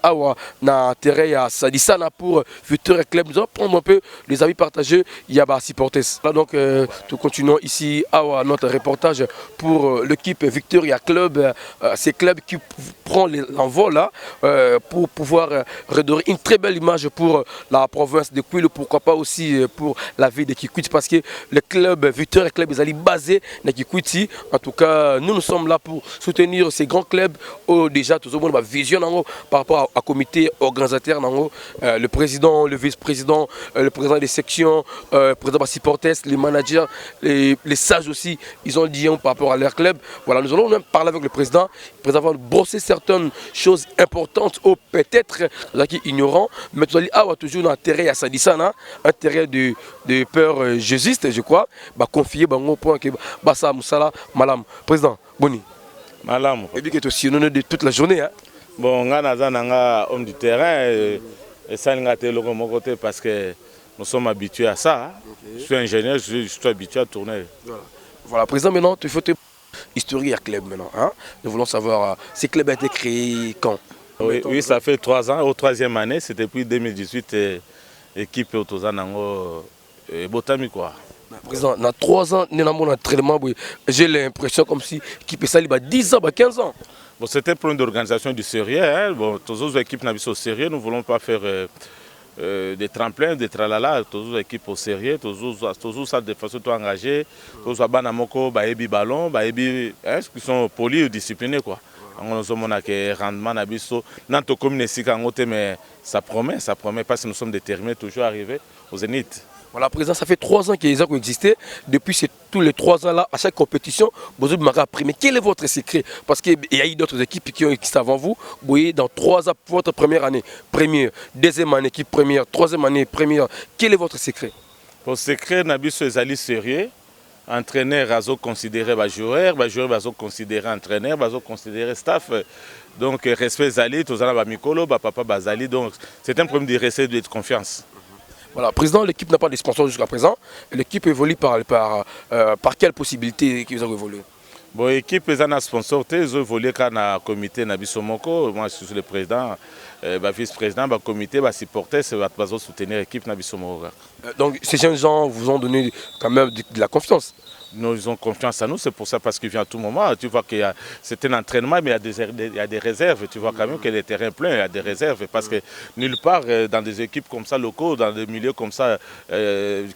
na terrain à Sadisana pour Victoria Club. Nous allons prendre un peu les avis partagés. Il y a supporters. Là donc nous continuons ici à notre reportage pour l'équipe Victoria Club. Ces clubs qui prend l'envol là pour pouvoir redorer une très belle image pour la province de Kwilu. Pourquoi pas aussi pour la ville de Kikwiti parce que le club Victoria Club est basé à Kikwiti. En tout cas, nous sommes là pour soutenir ces grands clubs déjà tout le monde vision par rapport au comité organisateur le président, le vice-président, le président des sections, le président des supporters, les managers, les sages aussi, ils ont dit par rapport à leur club. Voilà, nous allons même parler avec le président va brosser certaines choses importantes ou peut-être ignorants, mais nous allons toujours dans un terrain à Sadisana, un terrain de peur jésuiste, je crois, confier au point que Bassa Moussala, Malam. Président, Boni. Malam. Et puis que tu es sillonné de toute la journée. Hein? Bon, on a homme du terrain et ça n'a pas été de mon côté parce que nous sommes habitués à ça. Hein? Okay. Je suis ingénieur, je suis habitué à tourner. Voilà, président, maintenant, il faut te historique à club maintenant. Hein? Nous voulons savoir, ces clubs ont été créés quand? Oui, ça fait 3 ans, au 3e année, c'était depuis 2018, équipe Otozanango et Botami quoi. Président, dans 3 ans, nous avons un entraînement, j'ai l'impression comme si l'équipe est 10 ans, 15 ans. Bon, c'était pour une organisation du sérieux. Hein. Bon, toutes les équipes n'ont pas au sérieux, nous ne voulons pas faire des tremplins, des tralala, toutes les équipes au sérieux, toutes ça de façon engagée, tous les banamoko, baebi ballon, baebi, qui sont polis ou disciplinés quoi. Nous sommes un rendement nabiso, notre commune mais ça promet parce que nous sommes déterminés toujours à arriver au zénith. Voilà, président, ça fait 3 ans qu'ils ont existé. Depuis tous les 3 ans-là, à chaque compétition, vous avez primé. Quel est votre secret? Parce qu'il y a eu d'autres équipes qui ont existé avant vous. Vous voyez, dans 3 ans, votre première année, première, deuxième année, équipe première, troisième année, première. Quel est votre secret? Le secret, Nabiso est allé sérieux. entraîneur azo considéré joueur, joueur azo considéré entraîneur, azo considéré staff. Donc respect zali, tous ba mikolo, ba papa bazali. Donc c'est un problème de respect de confiance. Voilà, président, l'équipe n'a pas de sponsor jusqu'à présent. L'équipe évolue par quelle possibilité qui vous a évolué? Bon, l'équipe est un sponsor, ils ont évolué quand le comité na bisomoko, moi je suis le président, vice-président, le comité va supporter, ça va soutenir l'équipe na bisomoko. Donc ces jeunes gens vous ont donné quand même de la confiance. Nous, ils ont confiance en nous, c'est pour ça parce qu'il vient à tout moment. Tu vois que c'est un entraînement, mais il y a des réserves. Tu vois quand même que les terrains pleins, il y a des réserves. Parce que nulle part, dans des équipes comme ça, locaux, dans des milieux comme ça,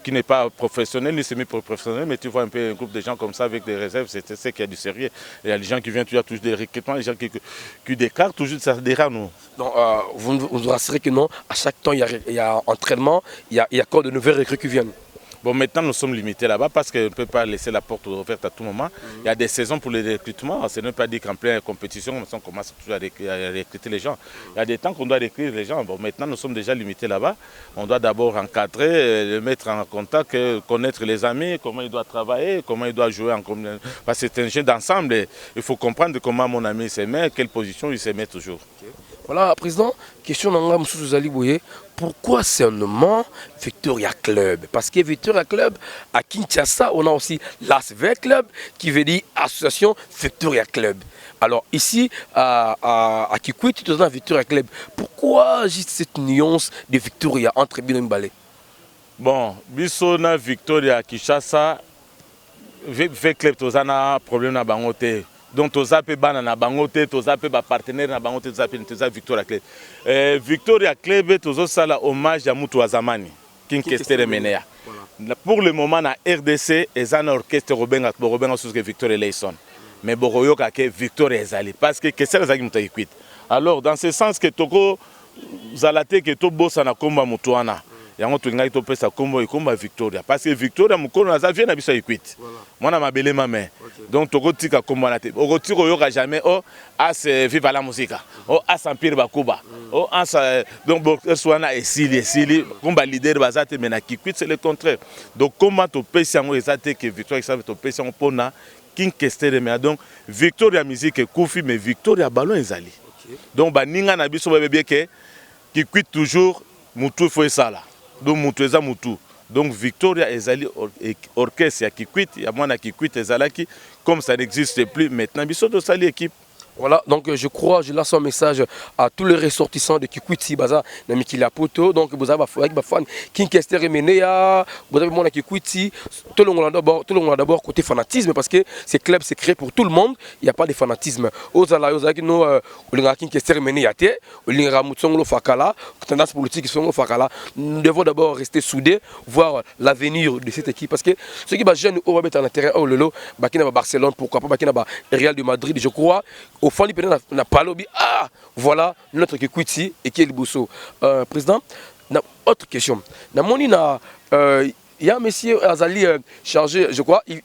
qui n'est pas professionnel, ni semi-professionnel, mais tu vois un peu un groupe de gens comme ça avec des réserves, c'est qu'il y a du sérieux. Il y a des gens qui viennent, tu as toujours des recrutements, les gens qui déclarent, toujours ça derrière nous. Donc, vous nous rassurez que non, à chaque temps, il y a entraînement, il y a encore de nouvelles recrues qui viennent. Bon, maintenant nous sommes limités là-bas parce qu'on ne peut pas laisser la porte ouverte à tout moment. Il y a des saisons pour les recrutements. Ce n'est pas dit qu'en pleine compétition, on commence toujours à recruter les gens. Il y a des temps qu'on doit recruter les gens. Bon, maintenant nous sommes déjà limités là-bas. On doit d'abord encadrer, le mettre en contact, connaître les amis, comment il doit travailler, comment il doit jouer en communauté. Parce que c'est un jeu d'ensemble. Il faut comprendre comment mon ami se met, quelle position il se met toujours. Voilà, président, question d'Anga Moussou Zali Boye. Pourquoi seulement Victoria Club? Parce que Victoria Club, à Kinshasa, on a aussi l'ASV Club, qui veut dire Association Victoria Club. Alors ici, à Kikwiti, tu as Victoria Club. Pourquoi juste cette nuance de Victoria entre Bino et Balé? Bon, Bissona Victoria Kinshasa, V Club, tu as un problème dans Bangote. Donc, tu as un bana na bangote, tu as un partenaire na bangote, tu as Victoria Club. Victoria Club, tu as un hommage à Moutou Azamani, King Kester Menea. Pour le moment, na RDC, il y a un orchestre Robenga sous Victoria Leison. Mais Boroyo Kake Victoria Ezali, parce que Kester Ezali Moutaïkuit. Alors, dans ce sens que Toko Zalate, que tu bosses na Komba Moutouana. Yango tulinga to pesa kombo ikomba Victoria parce que Victoria mukolo na zavie na biso equite mwana mabele mame donc toko tika kombo na te okotiko yoka jamais oh as viva la musique oh as empire bakuba oh as donc swana esili komba leader bazate mena kikwit c'est le contraire donc comment to pesa yango ezate que Victoria ça to pesa on pona King Kester mais donc Victoria musique kufi mais Victoria ballon ezali donc baninga na biso bebe bien que kikwit toujours mutu faut ça là. Donc Moutoueza Moutou. Donc Victoria Ezali orchestre ya Kikwit, ya mwana Kikwit Ezalaki, comme ça n'existe plus maintenant, biso to sali équipe. Voilà, donc je crois, je lance un message à tous les ressortissants de Kikwiti, Baza, Namikila Poto, donc vous avez des fans, King Kester et Menea, vous avez mon Kikwiti, tout le monde d'abord côté fanatisme, parce que ces clubs c'est créé pour tout le monde, il n'y a pas de fanatisme. Ozala, nous, King Kester et Menea, Mutsonglo Fakala, tendance politique, Fakala, nous devons d'abord rester soudés, voir l'avenir de cette équipe, parce que ceux qui sont jeunes, on va mettre en terrain, oh lolo, Bakina Barcelone, pourquoi pas Bakina Real de Madrid, je crois. Au fond, il n'a pas lobby. Ah, voilà notre Kikwiti et qui est le Bousso. Président, autre question. Il y a un monsieur Azali chargé, je crois, il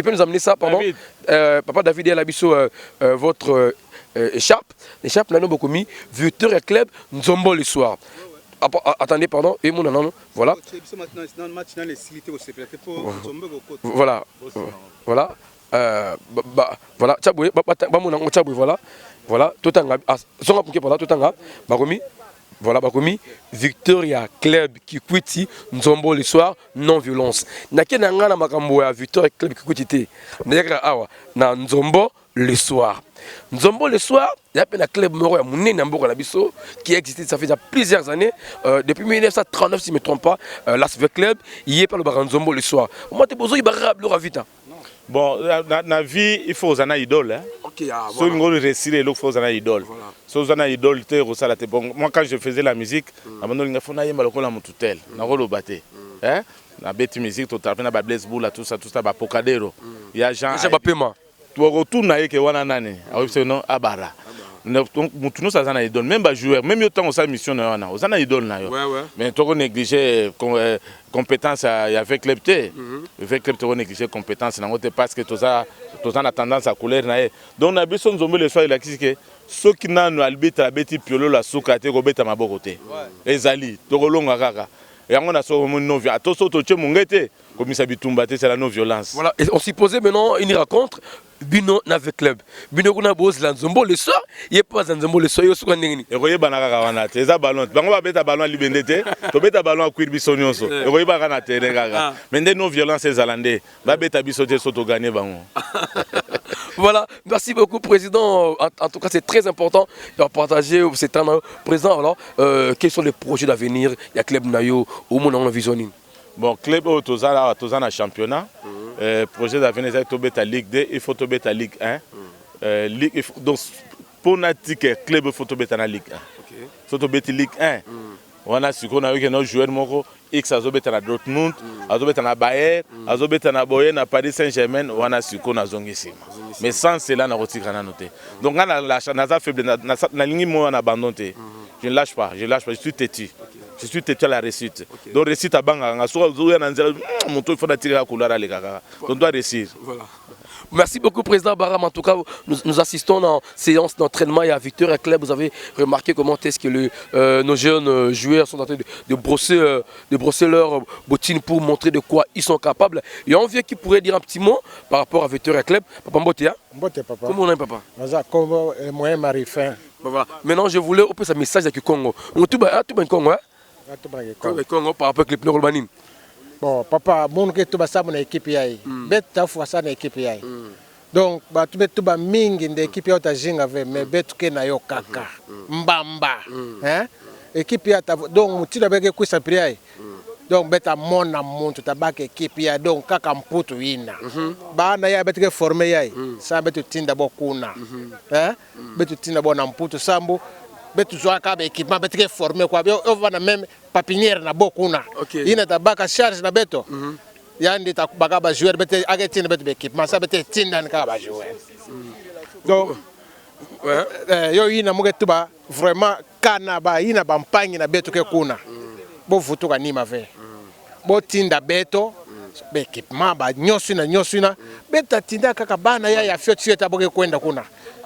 peut nous amener ça, pardon. Papa David et Labisso, votre écharpe. L'écharpe, nous avons beaucoup mis. Victoria Club, Nzombo le soir. Attendez, pardon, et mon non, voilà. Voilà. Voilà. Voilà, voilà, tout voilà, Victoria Club Kikwiti, Nzombo le soir, non violence. Nakena ngana makambo ya Victoria Club Kikwiti te. Na Nzombo le soir. Nzombo le soir, il y a un club moro ya Mounene Namboka na biso qui existe ça fait déjà plusieurs années depuis 1939 si je ne me trompe pas, l'ASV Club, il y a pas le bar Nzombo le soir. Moi tu besoin il barab le ravita. Bon, dans la vie, il faut aux idoles. Hein. Okay, ah, voilà. Si on veut réussir, il faut aux idoles. Si on a idole, moi quand je faisais la musique, il y a la bête musique, tout à fait, Blaise Boula, tout ça, Pocadero. Il y a Jean. Tu retournes avec Wananani, non, Abara. Donc, nous sommes des idoles, même les joueurs, même autant on a mission, on a des idoles. Mais tu as négligé compétence avec club T. Avec club, tu as négligé compétence parce que tu as tendance à couler. Donc, on a besoin de le soir, ceux qui n'ont pas l'arbitre, la piolo, la soukate, robeta ma bokote. Les ali, tu as et on a sauvé mon nom. Attention, tu as mon Comme ça bitumba c'est la non-violence. Voilà, et on s'y posait maintenant une rencontre. Bino n'avait club. Bino kuna boss lanzombo le soir, il est pas lanzombo le soir, il est ndengini. Et voyez banaka kawana, c'est ça ballon. Bango ba beta ballon libendete, to beta ballon kuir bisonyoso. Et voyez ba kana terrain gaga. Mais des non-violence les Hollandais, ba beta bisoté soto gagner bango. Voilà, merci beaucoup président. En tout cas, c'est très important de partager ces temps présent. Alors, quels sont les projets d'avenir? Il y a club Nayo au monde en visionning. Bon, club au Tozana championnat. Projet d'avenir, c'est Tobeta Ligue 2, il faut Tobeta Ligue 1. Donc, pour notre club, il faut Tobeta la Ligue 1. Il faut Tobeta Ligue 1. On a su qu'on a eu un joueur moko X azobeta na Dortmund, azobeta na Bayern, azobeta na Boye na Paris Saint-Germain, on a su qu'on a zongisima. Mais sans cela, on a retiré la note. Donc, on a la faible, na ligne moi on abandonné. Je ne lâche pas, je suis têtu. Je suis têtu à la réussite. Donc, réussite à Banga, mon tour, il faut tirer la couleur à l'égard. On doit réussir. Voilà. Merci beaucoup, Président Baram. En tout cas, nous assistons dans séance d'entraînement. Il y a Victor et Club. Vous avez remarqué comment est-ce que nos jeunes joueurs sont en train de brosser leurs bottines pour montrer de quoi ils sont capables. Il y a un vieux qui pourrait dire un petit mot par rapport à Victor et Club. Papa Mbotea. Mbotea, papa. Comment on est, papa? Comme moyen marifin. Voilà. Maintenant, je voulais opérer ce message avec le Congo. On tout le Congo, hein? Le Congo par rapport à l'équipe Norobanine. Bon, papa, mon que tu vas savoir l'équipe yaï. Bête fois ça l'équipe yaï. Donc, bah tu tu vas mingi l'équipe yaï ta jinga avec mais bête que na yo kaka. Mbamba. Hein? Équipe yaï ta donc tu l'as que ça prier. Donc bête à mon amour tu tabak équipe yaï donc kaka mputu ina. Bah na yaï bête que formé yaï. Ça bête tinda bokuna. Hein? Bête tinda bon mputu sambu. Betu zoa kabe équipement betu formé quoi on va même papinière na bokuna ina tabaka charge na beto yandi ta bagaba joueur betu agetina betu équipement ça betu tinda ka ba joueur donc yo ina mugetu ba vraiment kana ba ina ba mpangi na betu ke kuna bo futuka ni mave bo tinda beto be équipement ba nyosina beta tinda kaka bana ya fiotio taboke kwenda kuna.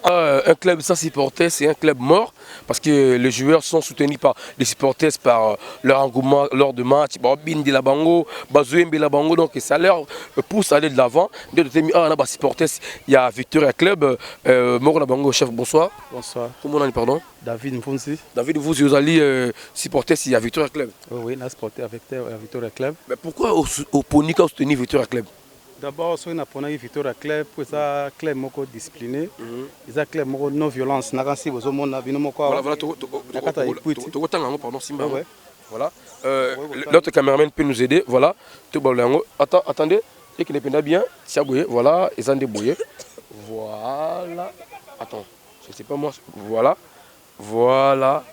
Un club sans supporters, c'est un club mort parce que les joueurs sont soutenus par les supporters, par leur engouement lors de match. Bindi la bango, Bazouembi la bango, donc ça leur pousse à aller de l'avant. Il y a Victoria Club, Moro la bango, chef, bonsoir. Bonsoir. Comment on dit, pardon? David Mfonsi. David, vous allez supporter s'il y a Victoria Club? Oui, on a supporté avec Victoria Club. Mais pourquoi au Ponika vous soutenez Victoria Club? D'abord, si on a pris Victoria Club, pour ça, club discipliné, ils ont club non violence. Voilà, voilà. L'autre caméraman peut nous aider. Voilà. Attendez, et qu'il est bien. Voilà, ils ont débrouillé. Voilà. Attends, je ne sais pas moi. Voilà.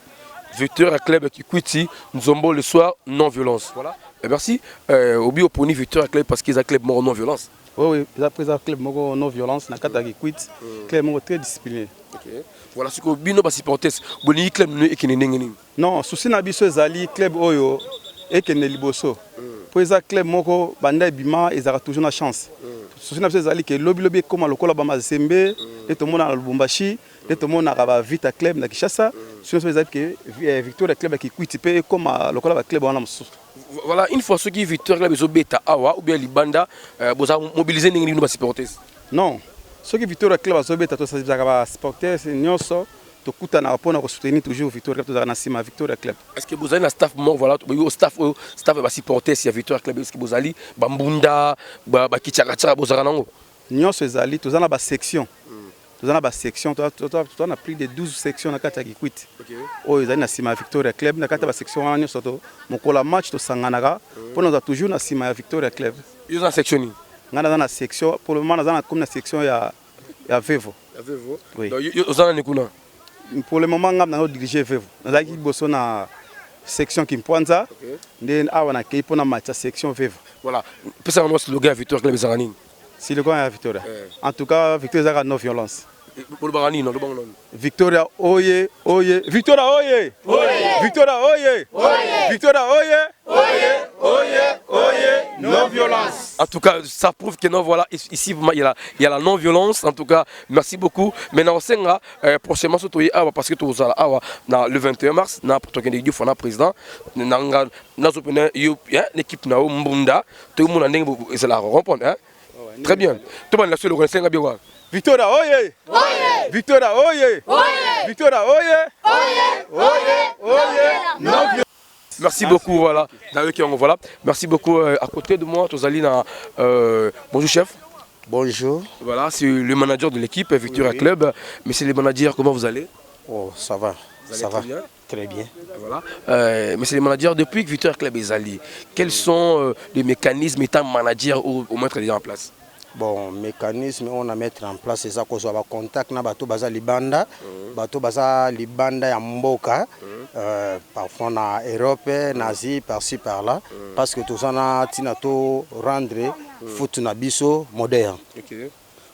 Victoria Club qui quitte Nzombo le soir, non violence. Voilà. Et merci. Obi oponi Victoria Club parce qu'ils ont un club mort non violence. Oui, ils ont pris un club mort non violence. Nakata qui quitte, club mort très discipliné. Voilà ce que Bino va supporter. Boni club ne qui n'est non, souci nabiso zali club oyo et que ne liboso. Pour les clubs moko banda bima ils auront toujours la chance. Souci nabiso zali que lobby comme le kola bama zembe et tout le monde à Lubumbashi. Et tout le monde a vite à club na Kinshasa. Sur ce que Victoria Club qui quitte comme le club en Amsou. Voilà, une fois ce qui Victoria Club est bêta awa ou bien Libanda, vous avez mobilisé les supporters. Non, ce qui Victoria Club est bêta, tout ça c'est supporters, c'est nyoso. To kuta na rapona ko soutenir toujours Victoria Club to na sima Victoria Club. Est-ce que vous avez un staff mort voilà, au staff va supporter si Victoria Club est-ce que vous allez bambunda ba kichakacha bozara nango. Nyoso ezali to na ba section. Nous avons section, on a plus de 12 sections dans la Kikwit. Oh, ils ont une Victoria Club, dans la section, on a match de Sanganara, pour nous toujours une Victoria Club. Ils ont une section. Nous avons une section, pour le moment, nous avons une section à Vevo. Oui. Vous avez une pour le moment, nous avons dirigé Vevo. Nous avons une section qui Mpoanza, nous avons une match à section Vevo. Voilà. Pour ça, on a le slogan Victoria Club Zarani. Si le gain est Victoria. En tout cas, Victoria a non violence. Victoria oye, oye, Victoria oye, Victoria oye, Victoria oye, oye, non violence. En tout cas, ça prouve que non, voilà, ici, il y a la non-violence. En tout cas, merci beaucoup. Maintenant, on sait prochainement, parce que tout ça, le 21 mars, on a un président, on a l'équipe tout le monde a la répondre. Très bien. Tout le monde a le reconnaissance. Victoria, oye! Victoria, oye! Victoria, oye! Non. Merci beaucoup, voilà. Voilà. Merci beaucoup. À côté de moi, Tozalina. Bonjour chef. Bonjour. Voilà, c'est le manager de l'équipe Victoria Club. Monsieur le manager, comment vous allez? Oh, ça va. Ça va. Très bien. Voilà. Monsieur le manager, depuis que Victoria Club est allé, quels sont les mécanismes étant manager ou mettre en place? Bon, mécanisme on a mettre en place c'est ça qu'on soit contact na bato baza libanda ya mboka parfois na Europe na Asie par-ci par-là parce que tout ça na tinato rendre foot na biso moderne. OK.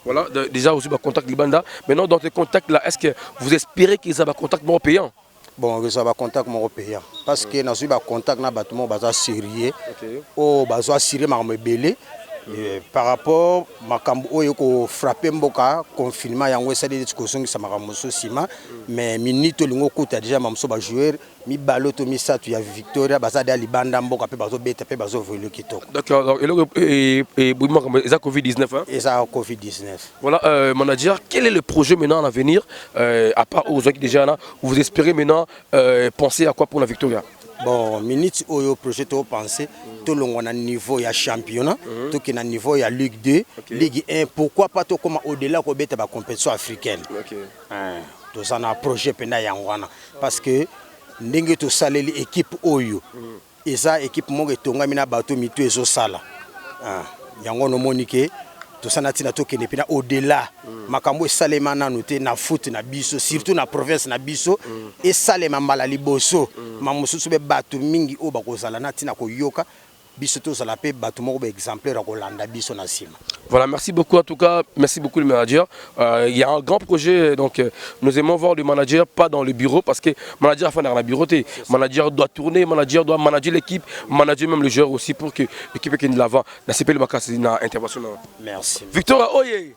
Voilà, déjà aussi contact libanda. Maintenant dans ces contacts là, est-ce que vous espérez qu'ils aient un contact européen? Bon, ils ont un contact européen parce que na suba contact na bato mo baza sérieux. Oh baza sérieux ma belé. Par rapport à Makambo Oyoko frappé Mboka, confinement, il y a un essai de discussion qui s'est sima, mais minute lingo kuta déjà mamso ba joueur mi baloto mi ça tu y a Victoria bazada libanda Mboka pe bazo beta pe bazo voler kitoko. D'accord. Et Bouma ça Covid-19 hein? Et ça Covid-19. Voilà manager, quel est le projet maintenant à venir à part aux gens qui déjà là, vous espérez maintenant penser à quoi pour la Victoria? Bon, minute au projet to penser tout le monde à niveau il y a championnat, tout qui na niveau il y a Ligue 2, Ligue 1, pourquoi pas tout comme au-delà ko beta ba compétition africaine. OK. Tout ça na projet pena yangwana parce que ndenge to saleli équipe oyo. Et ça équipe mo etonga mina bato mitu ezo sala. Yango no monike tout ça na tina to kene pena au-delà makambo salema na noté na foot na biso surtout na province na biso et salema mbala liboso mamususu be batu mingi o bakozala na tina ko yoka biso to sala pe batu moko exemplaire ko landa biso na sima. Voilà, merci beaucoup en tout cas, merci beaucoup le manager. Il y a un grand projet, donc nous aimons voir le manager pas dans le bureau parce que le manager a fait dans la bureauté. Le manager doit tourner, le manager doit manager l'équipe, manager même le joueur aussi pour que l'équipe qui est de l'avant. La CP le Baka c'est une intervention. Merci. Victoria Oye!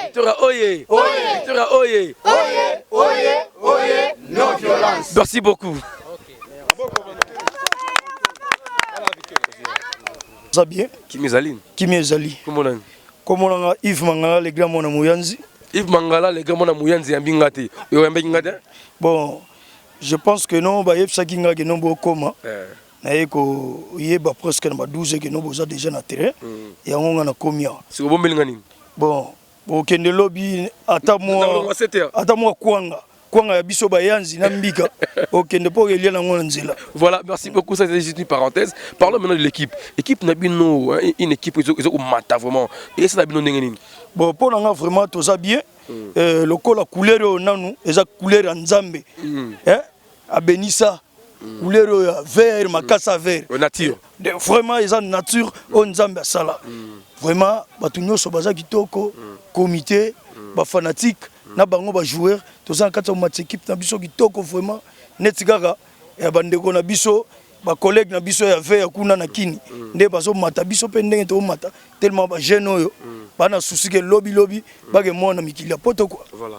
Victoria Oye! Victoria Oye! Non violence. Merci beaucoup. Ça bien. Kimizaline. Kimizali. Comment on a Yves Mangala, le grand mona Mouyanzi. Yves Mangala, le grand mona Mouyanzi, Mbingati. Bon, je pense que non, bah Yves Sakinga que non beau comment. Naeko yeba presque na 12 que non boza déjà na terrain. Et on a combien. C'est bon belingani. Bon, kende lobby ata moi kwanga ya biso bayanzi na mbika okende po elia na ngona nzela. Voilà, merci beaucoup, ça c'est juste une parenthèse. Parlons maintenant de l'équipe. Équipe Nabino, une équipe ils ont mata vraiment. Et ça Nabino ndengeni. Bon, pour nga vraiment tout ça bien. Le col la couleur nanu, eza couleur en Nzambe. A Benissa. Couleur vert, makasa vert. Nature. Vraiment eza nature on Nzambe sala. Vraiment batunyo so baza kitoko, comité, ba fanatique. Na bango ba joueur to za kata match équipe na biso kitoko vraiment netikaka ya bandeko na biso ba collègue na biso ya ve ya kuna na kini nde bazo mata biso pe ndenge to mata tellement ba jeune oyo bana souci que lobby ba ke mona mikili poto quoi. Voilà.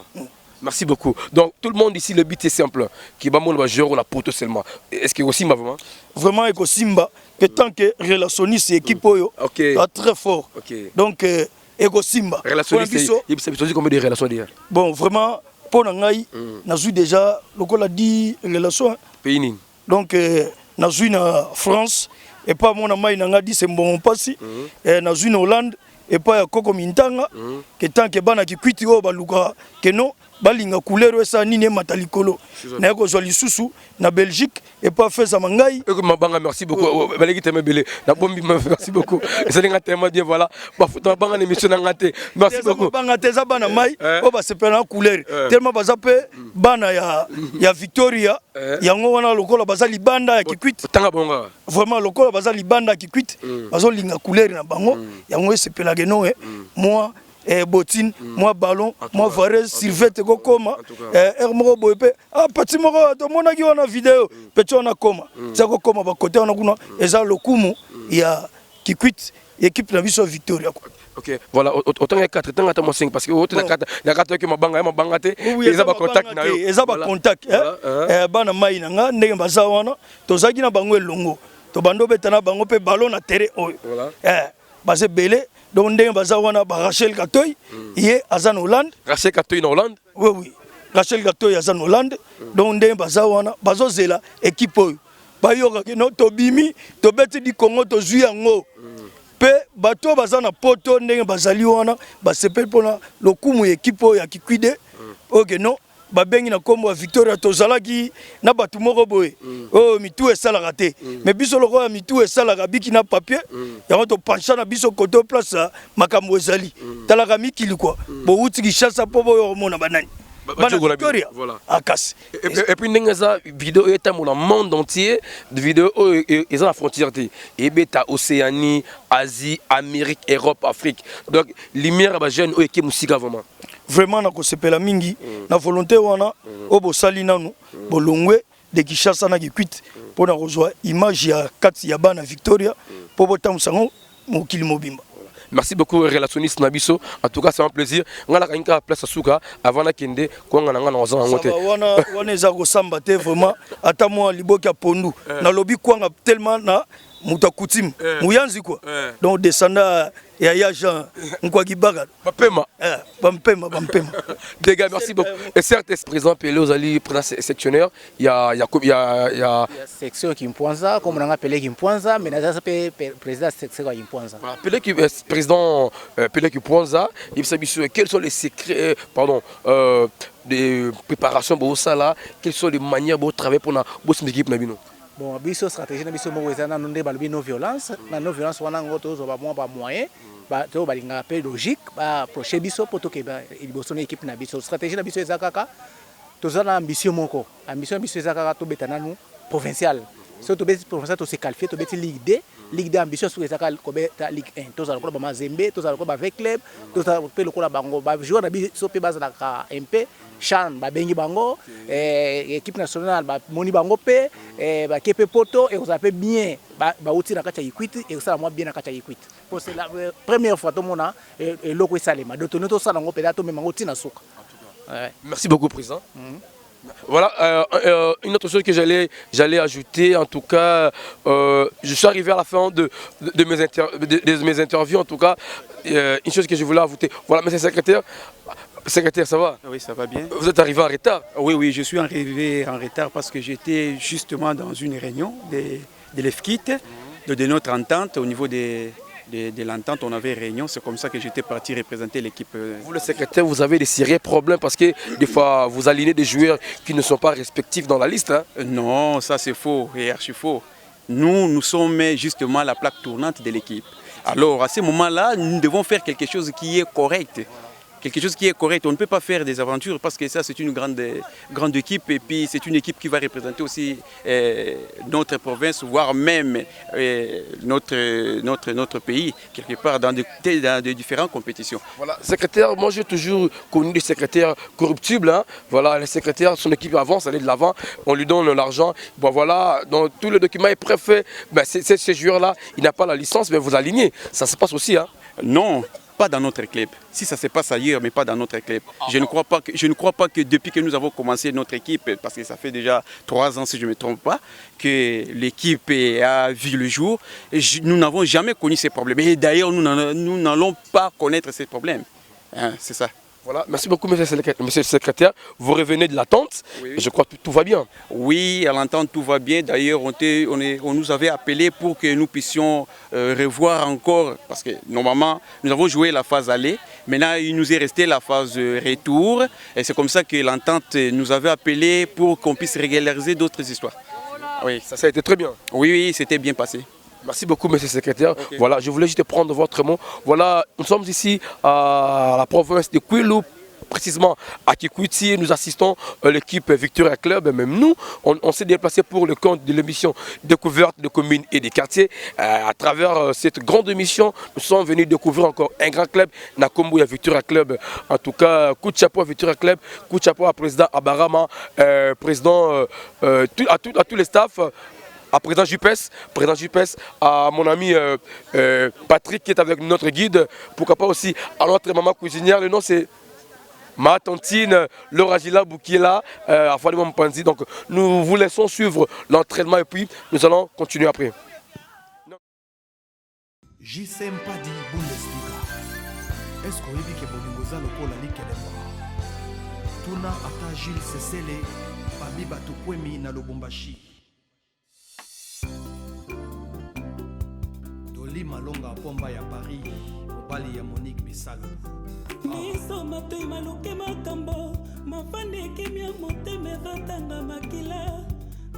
Merci beaucoup. Donc tout le monde ici le but est simple qui ba mon ba joueur la poto seulement. Est-ce que aussi vraiment vraiment eko simba que tant que relationniste équipe oyo très fort. Donc Ego Simba. Combien de relations d'ailleurs? Bon, vraiment, pour Nangaï, nous avons déjà, le a dit, relations. Pays. Donc, nous avons en France, et pas mon ami n'a dit c'est bon passé. Nous avons en Hollande, et pas Koko Mintanga, que tant que Bana qui quitte au Baluka, que non, Balinga couleur, et ça, ni matalikolo. N'a pas joué sous na Belgique, et pas fait ça mangaï. Merci beaucoup. Merci beaucoup. C'est un thème bien, voilà. Merci beaucoup. C'est pas la couleur. Tellement bazapé, Bana ya Victoria, yango wana lokola bazali banda ya kikwit. Vraiment lokola bazali banda ki kwit, bazo linga couleur na bango, yango c'est pas la geno moi Botine, moi ballon, moi Varese, Sylvette Gokoma, Hermoro Boepe, petit moro, to mona ki wana vidéo, petit on a koma. Ça Gokoma ba côté on a kuna, eza lokumu ya kikwit équipe na biso Victoria quoi. OK, voilà, autant il y a 4, tant il y a 5 parce que autant il y a 4 qui m'a bangaté, ils ont contact na yo. Ils ont contact bana mai nanga ndenge baza wana tozaki na bango elongo. To bando betana bango pe ballon na terrain oyo. Baze belé donc ndenge baza wana ba Rachel Katoy, yé azan Hollande. Rachel Katoy na Hollande? Oui oui. Rachel Katoy azan Hollande. Donc ndenge baza wana bazo zela équipe oyo. Ba yoka ke no to bimi to beti di Congo to zui yango. Pe bato baza na poto ndenge bazali wana basepeli pona lokumu équipe ya Kikwide. OK non babengi na kombo ya Victoria tozalaki na batu moko boye oh mitu esalaka te mais biso loko ya mitu esalaka biki na papier yango to pencha na biso koto place makambo ezali talaka mikili quoi bo uti kishasa po boyo mona banani Victoria akasi et puis ndenge za vidéo est dans le monde entier de vidéos ils ont la frontière et beta Océanie Asie Amérique Europe Afrique donc lumière ba jeune qui musika vraiment na kosepela mingi na volonté wana obo sali nanu bolongwe de Kishasa na Kikwit pour na rejoindre image ya kati ya bana Victoria pour botamusango mokili mobimba. Merci beaucoup relationniste Nabiso. En tout cas c'est un plaisir. On a la place à Souka avant la kende ko ngana ngana ozanga ngote. Wana eza ko samba te vraiment ata moi liboki ya pondu. Na lobi kwanga tellement na muta coutume. Muyanzi quoi. Donc descendant ya Jean Nkwagi Baga. Bampema. Bampema. Les gars, merci beaucoup. Et certes, président Pelé, vous allez prendre sectionnaire. Il y a section qui Kimpoanza, comme on a appelé Kimpoanza, mais là, c'est président section Kimpoanza. Président Pelé Kimpoanza, il s'agit quels sont les secrets, de préparation pour ça là, quelles sont les manières de travailler pour la équipe Nabino. Bon, biso stratégie na biso mo wezana nonde balobi no violence, na no violence wana ngoto zo ba moyen, ba to balinga pe logique, ba proche biso poto ke ba liboso na équipe na biso. Stratégie na biso ezakaka to zana ambition moko. Ambition biso ezakaka to betana nu provincial. So to beti provincial to se qualifier to beti Ligue 2 ambition sur ezaka ko beta Ligue 1. To zala ko ba Mazembe, to zala ko ba avec club, to zala pe lokola bango ba joueur na biso pe bazala ka MP Chan ba bengi bango équipe nationale ba moni bango pe ba kepe poto et vous avez bien ba outi na kati ya Equity et ça moi bien na kati ya Equity pour c'est la première fois tout le monde et loko salema donc nous to ça ngo pe da to même outi na suka. Merci beaucoup président. Voilà, une autre chose que j'allais ajouter, en tout cas, je suis arrivé à la fin de mes interviews, en tout cas, une chose que je voulais ajouter. Voilà, monsieur le secrétaire, ça va? Oui, ça va bien. Vous êtes arrivé en retard? Oui, je suis arrivé en retard parce que j'étais justement dans une réunion de l'EFKIT, de notre entente au niveau de l'entente, on avait réunion, c'est comme ça que j'étais parti représenter l'équipe. Vous, le secrétaire, vous avez des sérieux problèmes parce que des fois, vous alignez des joueurs qui ne sont pas respectifs dans la liste. Hein? Non, ça c'est faux et archi faux. Nous sommes justement la plaque tournante de l'équipe. Alors à ce moment-là, nous devons faire quelque chose qui est correct. Quelque chose qui est correct. On ne peut pas faire des aventures parce que ça c'est une grande équipe et puis c'est une équipe qui va représenter aussi notre province, voire même notre pays, quelque part dans de différentes compétitions. Voilà, secrétaire, moi j'ai toujours connu des secrétaires corruptibles. Hein. Voilà, les secrétaires, son équipe avance, elle est de l'avant, on lui donne l'argent. Bon, voilà, dans tous les documents est préfet, ben, ces joueurs-là, il n'a pas la licence, mais vous alignez. Ça se passe aussi. Hein. Non. Pas dans notre club. Si ça se passe ailleurs, mais pas dans notre club. Je ne crois pas que depuis que nous avons commencé notre équipe, parce que ça fait déjà 3 ans si je ne me trompe pas, que l'équipe a vu le jour. Nous n'avons jamais connu ces problèmes. Et d'ailleurs, nous n'allons pas connaître ces problèmes. Hein, c'est ça. Voilà, merci beaucoup monsieur le secrétaire. Vous revenez de l'attente, oui. Je crois que tout va bien. Oui, à l'entente tout va bien. D'ailleurs, on nous avait appelé pour que nous puissions revoir encore, parce que normalement, nous avons joué la phase aller. Maintenant, il nous est resté la phase retour. Et c'est comme ça que l'entente nous avait appelé pour qu'on puisse régulariser d'autres histoires. Oui. Ça a été très bien. Oui, c'était bien passé. Merci beaucoup, monsieur le secrétaire. Okay. Voilà, je voulais juste prendre votre mot. Voilà, nous sommes ici à la province de Kwilu, précisément à Kikwiti. Nous assistons l'équipe Victoria Club. Et même nous, on s'est déplacé pour le compte de l'émission Découverte de communes et des quartiers. À travers cette grande émission, nous sommes venus découvrir encore un grand club, Nakombuya Victoria Club. En tout cas, coup de chapeau à Victoria Club, coup de chapeau à président Abarama, président à tous les staffs. à président Jupes, à mon ami Patrick qui est avec notre guide, pourquoi pas aussi à notre maman cuisinière, le nom c'est ma tantine Laura Gila Boukila, à Fali Mpanzi. Donc nous vous laissons suivre l'entraînement et puis nous allons continuer après. JC Mpadi Bundesliga. Est-ce qu'on dit que Boningoza le pôle ali Kelemba? Tuna ata Gilles Sesele, Babi Batukwemi na Lubumbashi. Doli Malonga Pomba ya Paris, Mobali ya Monique Bissalo. miso matoi maluke makambo mafande ekemi ya motema ezatanga makila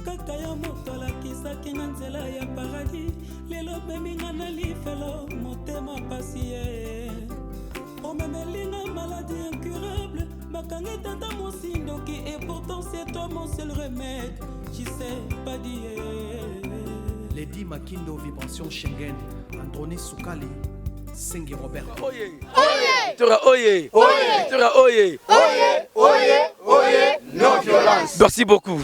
kaka ya moto alakisaki na nzela ya paradis lelo beminga na lifelo motema pasi ye omemelinga maladie incurable bakangi tata mosindoki et pourtant c'est toi mon seul remède tu sais pas dire Lady Makindo Vibration Schengen, Androni Soukali, Sengi Roberto. Oye! Oye! Oye! Oye! Oye! Oye! Non violence! Merci beaucoup.